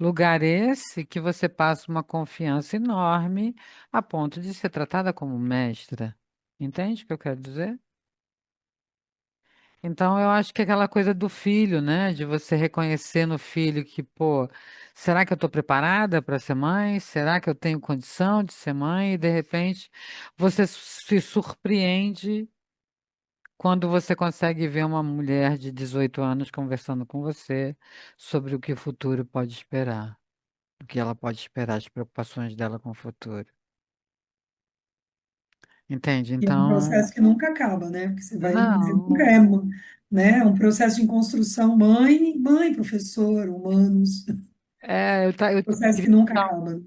Lugar esse que você passa uma confiança enorme a ponto de ser tratada como mestra. Entende o que eu quero dizer? Então, eu acho que é aquela coisa do filho, né? De você reconhecer no filho que, pô, será que eu estou preparada para ser mãe? Será que eu tenho condição de ser mãe? E de repente você se surpreende quando você consegue ver uma mulher de 18 anos conversando com você sobre o que o futuro pode esperar, o que ela pode esperar, as preocupações dela com o futuro. Entende? E é um Então, processo que nunca acaba, né? Porque você vai, nunca não. é, né? É um processo em construção, mãe, professor, humanos, Eu processo que queria nunca citar acaba.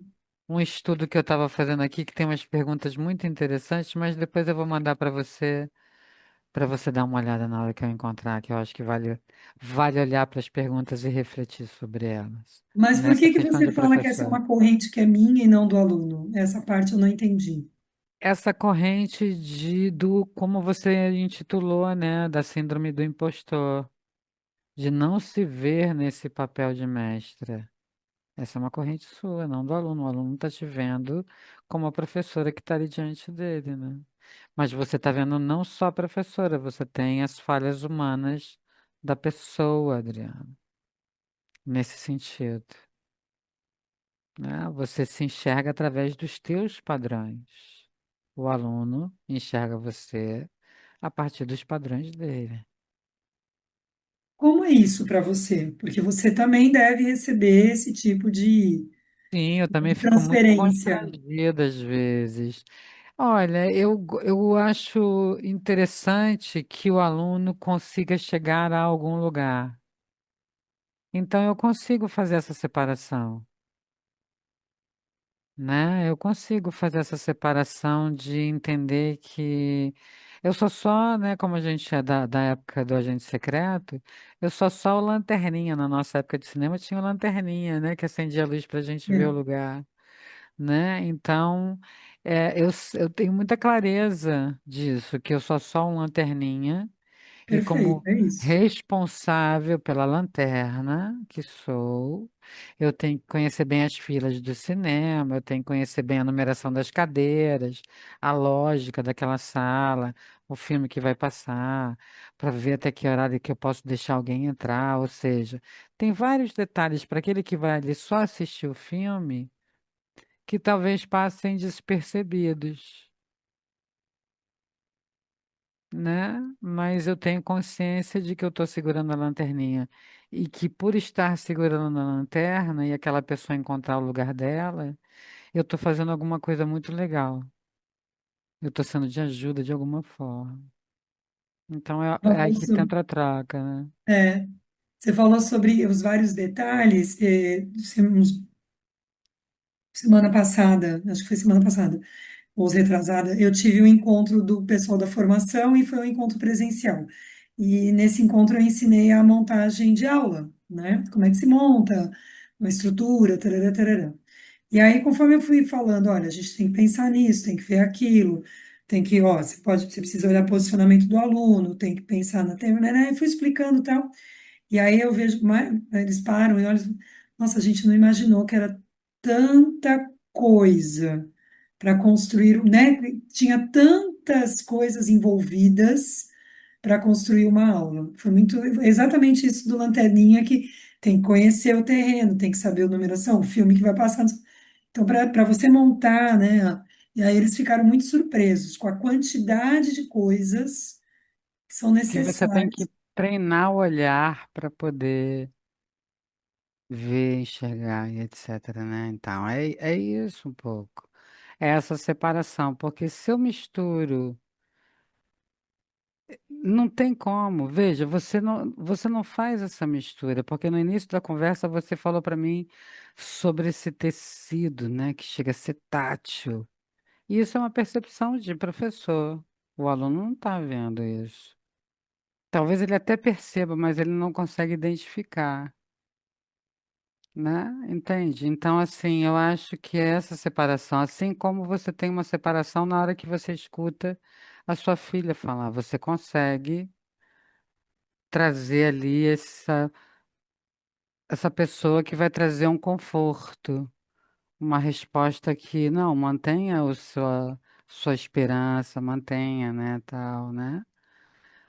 um estudo que eu estava fazendo aqui que tem umas perguntas muito interessantes, mas depois eu vou mandar para você dar uma olhada na hora que eu encontrar, que eu acho que vale olhar para as perguntas e refletir sobre elas. Mas por Nessa que que questão você de fala que essa é professor. uma corrente que é minha e não do aluno? Essa parte eu não entendi. Essa corrente do, como você intitulou, né, da síndrome do impostor, de não se ver nesse papel de mestra. Essa é uma corrente sua, não do aluno. O aluno está te vendo como a professora que está ali diante dele, né? Mas você está vendo não só a professora, você tem as falhas humanas da pessoa, Adriano, nesse sentido, né? Você se enxerga através dos teus padrões. O aluno enxerga você a partir dos padrões dele. Como é isso para você? Porque você também deve receber esse tipo Sim, eu também de fico muito transferência. constrangida às vezes. Olha, eu acho interessante que o aluno consiga chegar a algum lugar. Então, eu consigo fazer essa separação, né? Eu consigo fazer essa separação de entender que eu sou só, né, como a gente é da época do agente secreto, eu sou só o lanterninha. Na nossa época de cinema tinha o lanterninha, né, que acendia a luz para a gente ver o É, lugar. Né? Então, eu tenho muita clareza disso, que eu sou só um lanterninha e perfeito, como é isso. responsável pela lanterna que sou, eu tenho que conhecer bem as filas do cinema, eu tenho que conhecer bem a numeração das cadeiras, a lógica daquela sala, o filme que vai passar, para ver até que horário que eu posso deixar alguém entrar, ou seja, tem vários detalhes para aquele que vai ali só assistir o filme que talvez passem despercebidos, né? Mas eu tenho consciência de que eu estou segurando a lanterninha e que por estar segurando a lanterna e aquela pessoa encontrar o lugar dela, eu estou fazendo alguma coisa muito legal. Eu estou sendo de ajuda de alguma forma. Então é aí Falou que sobre- entra a troca, né? é, você falou sobre os vários detalhes. Semana passada, acho que foi semana passada, ou retrasada, eu tive um encontro do pessoal da formação e foi um encontro presencial. E nesse encontro eu ensinei a montagem de aula, né? Como é que se monta, uma estrutura, tarará, tarará. E aí, conforme eu fui falando, olha, a gente tem que pensar nisso, tem que ver aquilo, tem que, ó, você precisa olhar o posicionamento do aluno, tem que pensar na tema, né? E fui explicando tal. E aí eu vejo, eles param e olham, nossa, a gente não imaginou que era tanta coisa para construir, né? Tinha tantas coisas envolvidas para construir uma aula. Foi muito exatamente isso do Lanterninha que tem que conhecer o terreno, tem que saber a numeração, o filme que vai passar. Então, para você montar, né? E aí eles ficaram muito surpresos com a quantidade de coisas que são Que você tem que necessárias. treinar o olhar para poder ver, enxergar e etc, né? Então, é isso um pouco. É essa separação, porque se eu misturo, não tem como. Veja, você não faz essa mistura, porque no início da conversa você falou para mim sobre esse tecido, né, que chega a ser tátil. E isso é uma percepção de professor. O aluno não está vendo isso. Talvez ele até perceba, mas ele não consegue identificar. Né? Entende? Então, assim, eu acho que é essa separação, assim como você tem uma separação na hora que você escuta a sua filha falar, você consegue trazer ali essa pessoa que vai trazer um conforto, uma resposta que, não, mantenha sua esperança, mantenha, né, tal, né?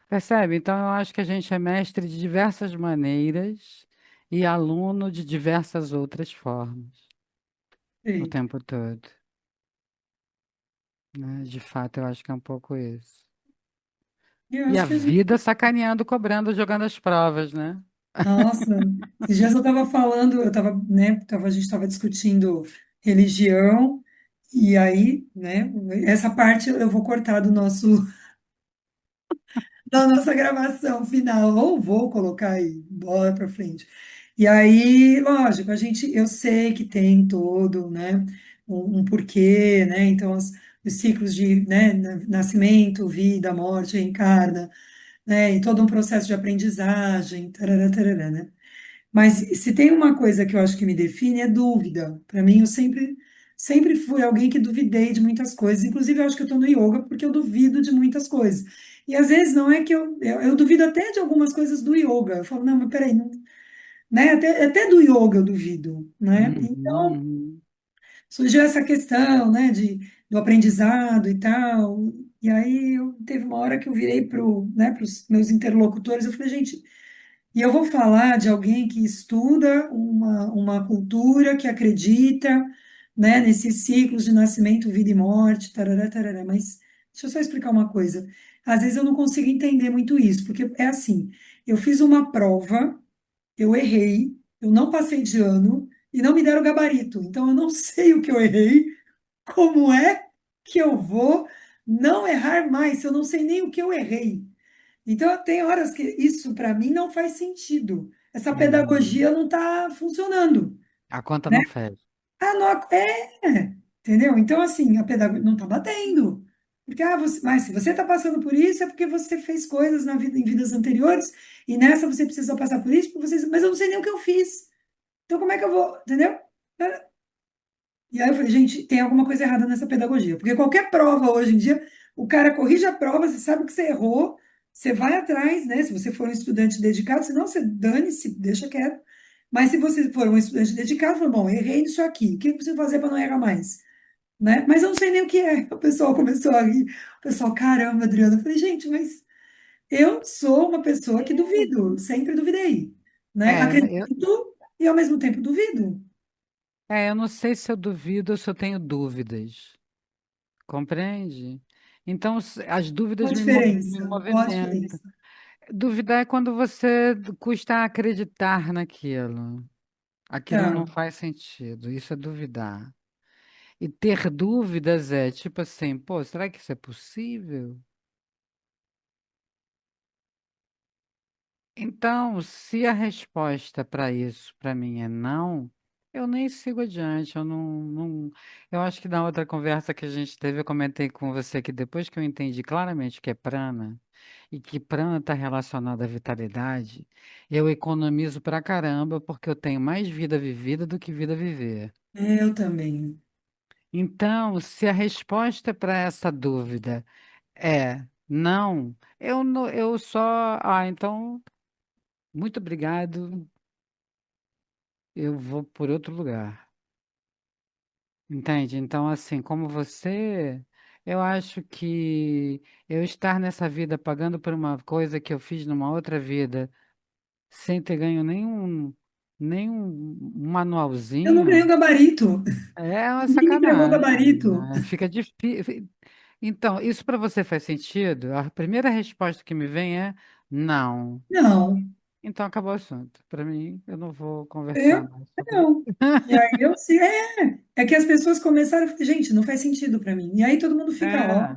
Percebe? Então eu acho que a gente é mestre de diversas maneiras e aluno de diversas outras formas o Perfeito. tempo todo, né? De fato, eu acho que é um pouco isso. E eu E a acho que a gente. vida sacaneando, cobrando, jogando as provas, né? Nossa, esses dias eu estava falando, a gente estava discutindo religião, e aí, né, essa parte eu vou cortar da nossa gravação final, ou vou colocar aí, bola para frente. E aí, lógico, eu sei que tem todo, né, um porquê, né, então os ciclos de, né, nascimento, vida, morte, reencarna, né, e todo um processo de aprendizagem, tarará, tarará, né? Mas se tem uma coisa que eu acho que me define é dúvida. Para mim, sempre fui alguém que duvidei de muitas coisas. Inclusive, eu acho que eu estou no yoga porque eu duvido de muitas coisas. E às vezes não é que eu duvido até de algumas coisas do yoga. Eu falo, não, mas peraí, não, né? Até do yoga eu duvido, né? Uhum, Então, uhum. surgiu essa questão, né, do aprendizado e tal. E aí, teve uma hora que eu virei para os meus interlocutores, eu falei, gente. E eu vou falar de alguém que estuda uma cultura, que acredita, né, nesses ciclos de nascimento, vida e morte, tarará, tarará. Mas deixa eu só explicar uma coisa. Às vezes eu não consigo entender muito isso, porque é assim, eu fiz uma prova, eu errei, eu não passei de ano e não me deram gabarito. Então eu não sei o que eu errei, como é que eu vou não errar mais, se eu não sei nem o que eu errei. Então, tem horas que isso para mim não faz sentido. Essa Uhum. pedagogia não está funcionando, A conta né? não fecha. Ah, não, entendeu? Então, assim, a pedagogia não está batendo. Porque, mas se você está passando por isso, é porque você fez coisas na vida, em vidas anteriores, e nessa você precisa passar por isso, mas eu não sei nem o que eu fiz. Então, como é que eu vou, entendeu? E aí eu falei, gente, tem alguma coisa errada nessa pedagogia, porque qualquer prova hoje em dia, o cara corrige a prova, você sabe que você errou, você vai atrás, né? Se você for um estudante dedicado, senão você dane-se, deixa quieto. Mas se você for um estudante dedicado, fala, bom, errei nisso aqui, o que eu preciso fazer para não errar mais? Né? Mas eu não sei nem o que é. O pessoal começou a rir. O pessoal, caramba, Adriana. Eu falei, gente, mas eu sou uma pessoa que duvido, sempre duvidei, né? É, Acredito e ao mesmo tempo duvido. eu não sei se eu duvido ou se eu tenho dúvidas. Compreende? Então, as Qual dúvidas a me diferença? Qual a movimentam. diferença? Duvidar é quando você custa acreditar naquilo. Aquilo Tá. não faz sentido. Isso é duvidar. E ter dúvidas é tipo assim, pô, será que isso é possível? Então, se a resposta para isso, para mim, é não, eu nem sigo adiante. Eu acho que na outra conversa que a gente teve, eu comentei com você que depois que eu entendi claramente o que é prana, e que prana está relacionado à vitalidade, eu economizo pra caramba, porque eu tenho mais vida vivida do que vida a viver. Eu também. Então, se a resposta para essa dúvida é não, eu só. Ah, então, muito obrigado. Eu vou por outro lugar. Entende? Então, assim, como você, eu acho que eu estar nessa vida pagando por uma coisa que eu fiz numa outra vida, sem ter ganho nenhum Eu não ganhei o manualzinho, gabarito. é uma Ninguém me entregou o sacanagem, gabarito. né? Fica difícil. Então, isso para você faz sentido? A primeira resposta que me vem é não. Não, Então acabou o assunto. Para mim, eu não vou conversar eu mais sobre não. E aí eu sim, é que as pessoas começaram a falar, gente, não faz sentido para mim. E aí todo mundo fica, ó. é.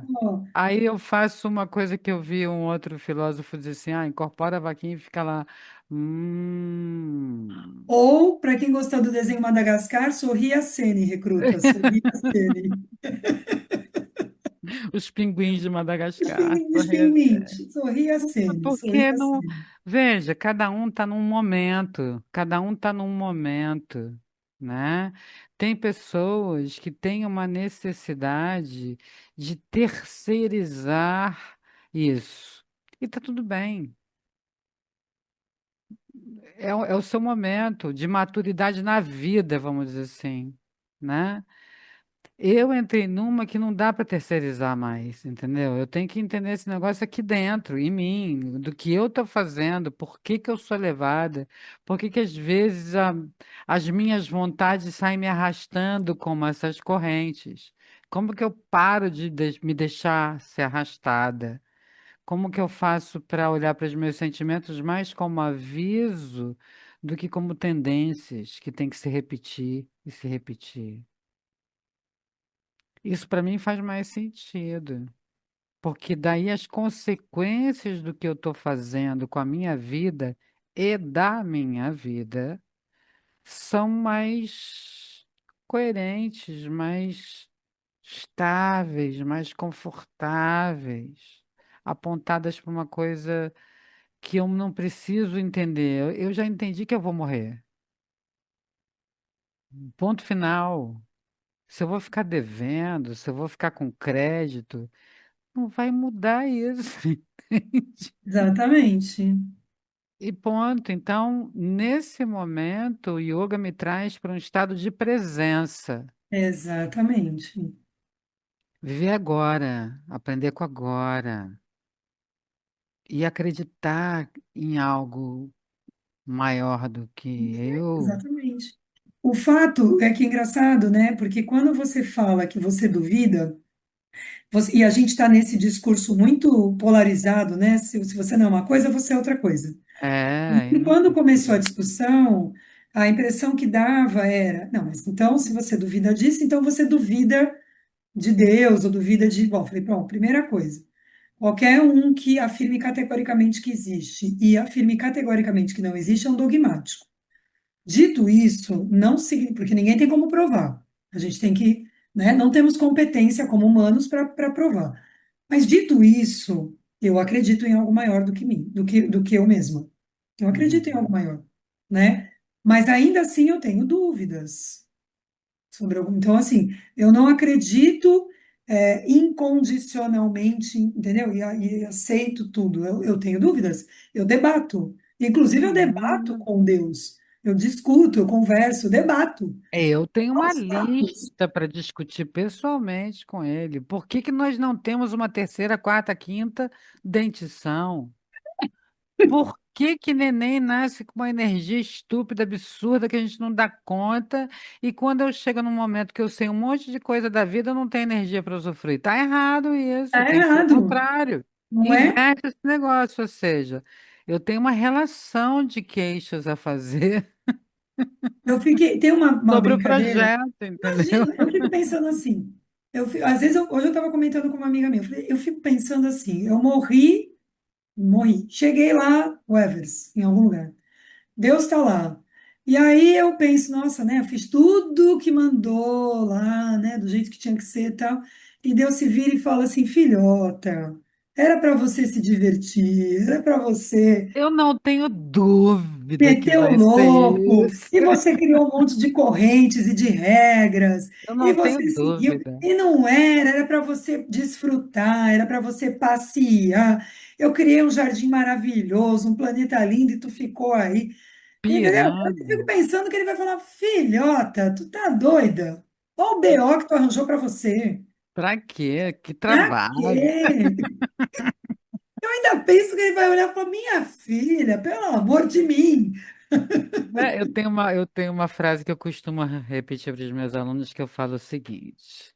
Aí eu faço uma coisa que eu vi um outro filósofo dizer assim, incorpora a vaquinha e fica lá. Hum. Ou, para quem gostou do desenho Madagascar, sorria a Sene, recruta, sorria a Sene. Os pinguins de Madagascar. Sorria a Sene, sorria Porque a não. Sene. Veja, cada um está num momento, né? Tem pessoas que têm uma necessidade de terceirizar isso. E tá tudo bem. é o seu momento de maturidade na vida, vamos dizer assim, né? Eu entrei numa que não dá para terceirizar mais, entendeu? Eu tenho que entender esse negócio aqui dentro, em mim, do que eu estou fazendo, por que que eu sou levada, por que que às vezes as minhas vontades saem me arrastando como essas correntes. Como que eu paro de me deixar ser arrastada? Como que eu faço para olhar para os meus sentimentos mais como aviso do que como tendências que tem que se repetir e se repetir? Isso para mim faz mais sentido, porque daí as consequências do que eu estou fazendo com a minha vida e da minha vida são mais coerentes, mais estáveis, mais confortáveis, apontadas para uma coisa que eu não preciso entender. Eu já entendi que eu vou morrer. Ponto final. Se eu vou ficar devendo, se eu vou ficar com crédito, não vai mudar isso, entende? Exatamente. E ponto. Então, nesse momento, o yoga me traz para um estado de presença. Exatamente. Viver agora, aprender com agora e acreditar em algo maior do que eu. Exatamente. O fato é que é engraçado, né? Porque quando você fala que você duvida, e a gente está nesse discurso muito polarizado, né? Se você não é uma coisa, você é outra coisa. É, e E não quando começou a precisa. discussão, a impressão que dava era, não, mas então, se você duvida disso, então você duvida de Deus, ou duvida de. Bom, falei, pronto, primeira coisa. Qualquer um que afirme categoricamente que existe e afirme categoricamente que não existe é um dogmático. Dito isso, não significa, porque ninguém tem como provar. A gente tem que, né, não temos competência como humanos para provar. Mas dito isso, eu acredito em algo maior do que mim, do que eu mesma. Eu acredito em algo Uhum. maior, né? Mas ainda assim eu tenho dúvidas sobre algum. Então, assim, eu não acredito incondicionalmente, entendeu? E aceito tudo. Eu tenho dúvidas, eu debato. Inclusive, eu debato Uhum. com Deus. Eu discuto, eu converso, eu debato. Eu tenho uma Aos fatos. lista para discutir pessoalmente com ele. Por que que nós não temos uma terceira, quarta, quinta dentição? Por que que neném nasce com uma energia estúpida, absurda, que a gente não dá conta? E quando eu chego num momento que eu sei um monte de coisa da vida, eu não tenho energia para usufruir. Tá errado isso, Tá tem que ser o errado, contrário. não é? Inverte esse negócio, ou seja, eu tenho uma relação de queixas a fazer Eu fiquei, tem uma sobre o brincadeira. projeto, entendeu? Imagina, eu fico pensando assim. Às vezes, hoje eu estava comentando com uma amiga minha. Eu fico pensando assim: eu morri. Cheguei lá, o Everest, em algum lugar. Deus está lá. E aí eu penso, nossa, né? Eu fiz tudo que mandou lá, né? Do jeito que tinha que ser e tal. E Deus se vira e fala assim: filhota, era para você se divertir, era para você Eu não tenho dúvida que meteu o vai ser louco, isso. e você criou um monte de correntes e de regras, Eu e não tenho você seguiu, dúvida. e não era para você desfrutar, era para você passear. Eu criei um jardim maravilhoso, um planeta lindo, e tu ficou aí. Entendeu? Eu fico Pirando. pensando que ele vai falar, filhota, tu tá doida? Olha o BO que tu arranjou para você. Pra quê? Que Pra trabalho. quê? Eu ainda penso que ele vai olhar e falar, minha filha, pelo amor de mim. É, eu tenho uma frase que eu costumo repetir para os meus alunos que eu falo o seguinte: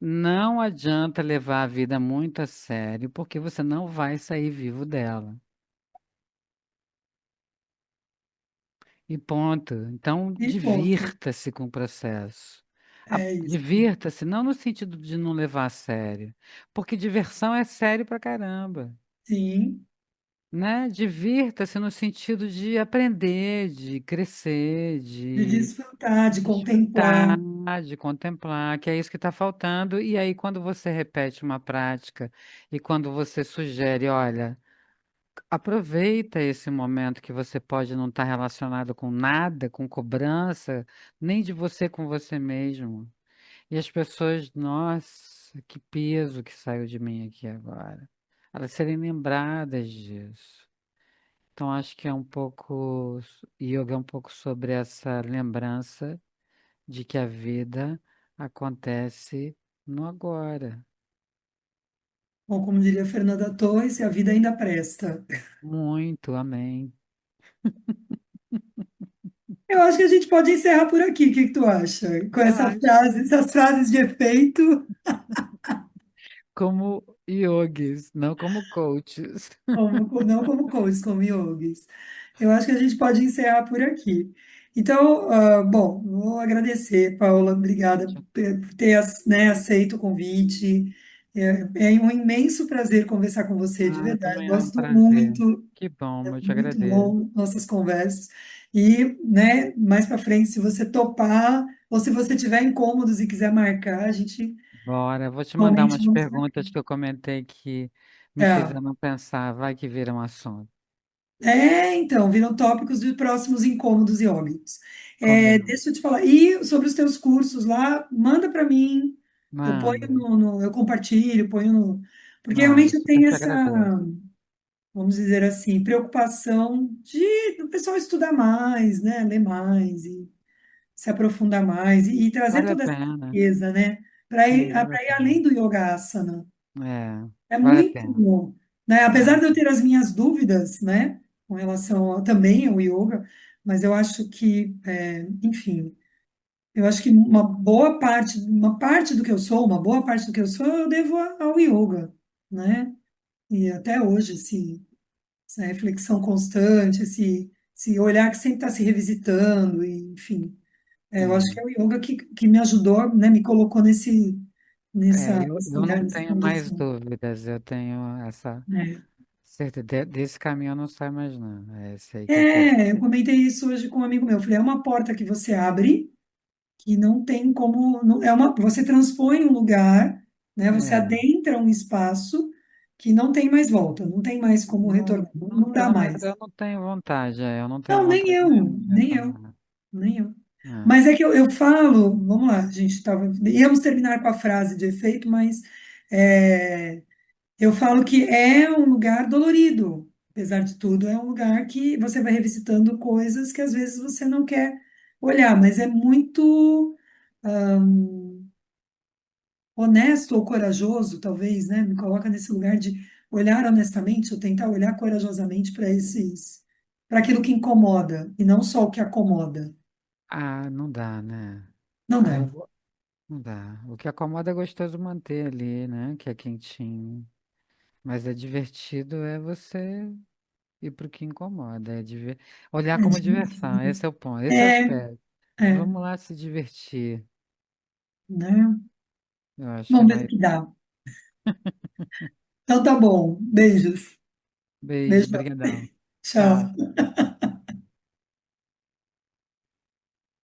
não adianta levar a vida muito a sério, porque você não vai sair vivo dela. E ponto. Então, E ponto. divirta-se com o processo. É isso. Divirta-se, não no sentido de não levar a sério, porque diversão é sério pra caramba. Sim, Né? Divirta-se no sentido de aprender, de crescer, de de desfrutar, de desfrutar, contemplar. de contemplar, que é isso que está faltando. E aí, quando você repete uma prática e quando você sugere, olha, aproveita esse momento que você pode não estar relacionado com nada, com cobrança, nem de você com você mesmo. E as pessoas, nossa, que peso que saiu de mim aqui agora. Elas serem lembradas disso. Então acho que é um pouco, yoga é um pouco sobre essa lembrança de que a vida acontece no agora. Ou como diria Fernanda Torres, a vida ainda presta. Muito, amém. Eu acho que a gente pode encerrar por aqui. O que que tu acha? Com Eu essa acho. frase, essas frases de efeito, Como yogis, não como coaches. não como coaches, como yogis. Eu acho que a gente pode encerrar por aqui. Então, bom, vou agradecer, Paula, obrigada por ter, né, aceito o convite. É um imenso prazer conversar com você, de Ah, verdade. também é um Gosto prazer. muito, Que bom, eu te muito agradeço. bom nossas conversas. E, né, mais para frente, se você topar, ou se você tiver incômodos e quiser marcar, a gente Bora, vou te mandar realmente umas vamos marcar. perguntas que eu comentei que me É. fizeram pensar, vai que vira um assunto. Então, viram tópicos de próximos incômodos e óbitos. Combinado. Deixa eu te falar. E sobre os teus cursos lá, manda para mim. Eu ponho Manda. eu compartilho, ponho no. Porque Não, realmente eu eu super tenho te essa, agradeço. vamos dizer assim, preocupação de o pessoal estudar mais, né? Ler mais e se aprofundar mais e trazer Vale a toda essa pena. riqueza, né? Sim, vale a Para ir pena. além do yoga asana. É, É vale a muito, pena. né? Apesar É, de eu ter as minhas dúvidas, né, com relação também ao yoga, mas eu acho que, enfim, eu acho que uma parte do que eu sou, uma boa parte do que eu sou, eu devo ao yoga, né? E até hoje, essa reflexão constante, esse olhar que sempre está se revisitando, e, enfim, eu acho que sim. é o yoga que me ajudou, né, me colocou nesse Eu lugar, não nessa tenho mais condição. dúvidas, eu tenho essa Né? certeza. Desse caminho eu não saio mais, não. É esse aí que eu quero. Eu comentei isso hoje com um amigo meu. Eu falei, é uma porta que você abre, que não tem como, você transpõe um lugar, né? Você É, adentra um espaço que não tem mais volta, não tem mais como retornar, não dá mais. eu não tenho vontade, eu não tenho Não, nem vontade eu, nenhuma de nem eu, retornar. nem eu. É. Mas é que eu falo, vamos lá, a gente íamos terminar com a frase de efeito, mas é, eu falo que é um lugar dolorido, apesar de tudo, é um lugar que você vai revisitando coisas que às vezes você não quer olhar, mas é muito honesto ou corajoso, talvez, né? Me coloca nesse lugar de olhar honestamente, ou tentar olhar corajosamente para aquilo que incomoda, e não só o que acomoda. Ah, não dá, né? Não Ah, dá. não dá. O que acomoda é gostoso manter ali, né? Que é quentinho. Mas é divertido é você ir pro que incomoda. Olhar É como diversão. divertido. Esse é o ponto, esse é o É, aspecto. é, Vamos lá se divertir. né? Eu acho que é Vamos ver o mais. que dá. Então tá bom. Beijos. Beijo, Beijo. brigadão. Tchau. Tchau.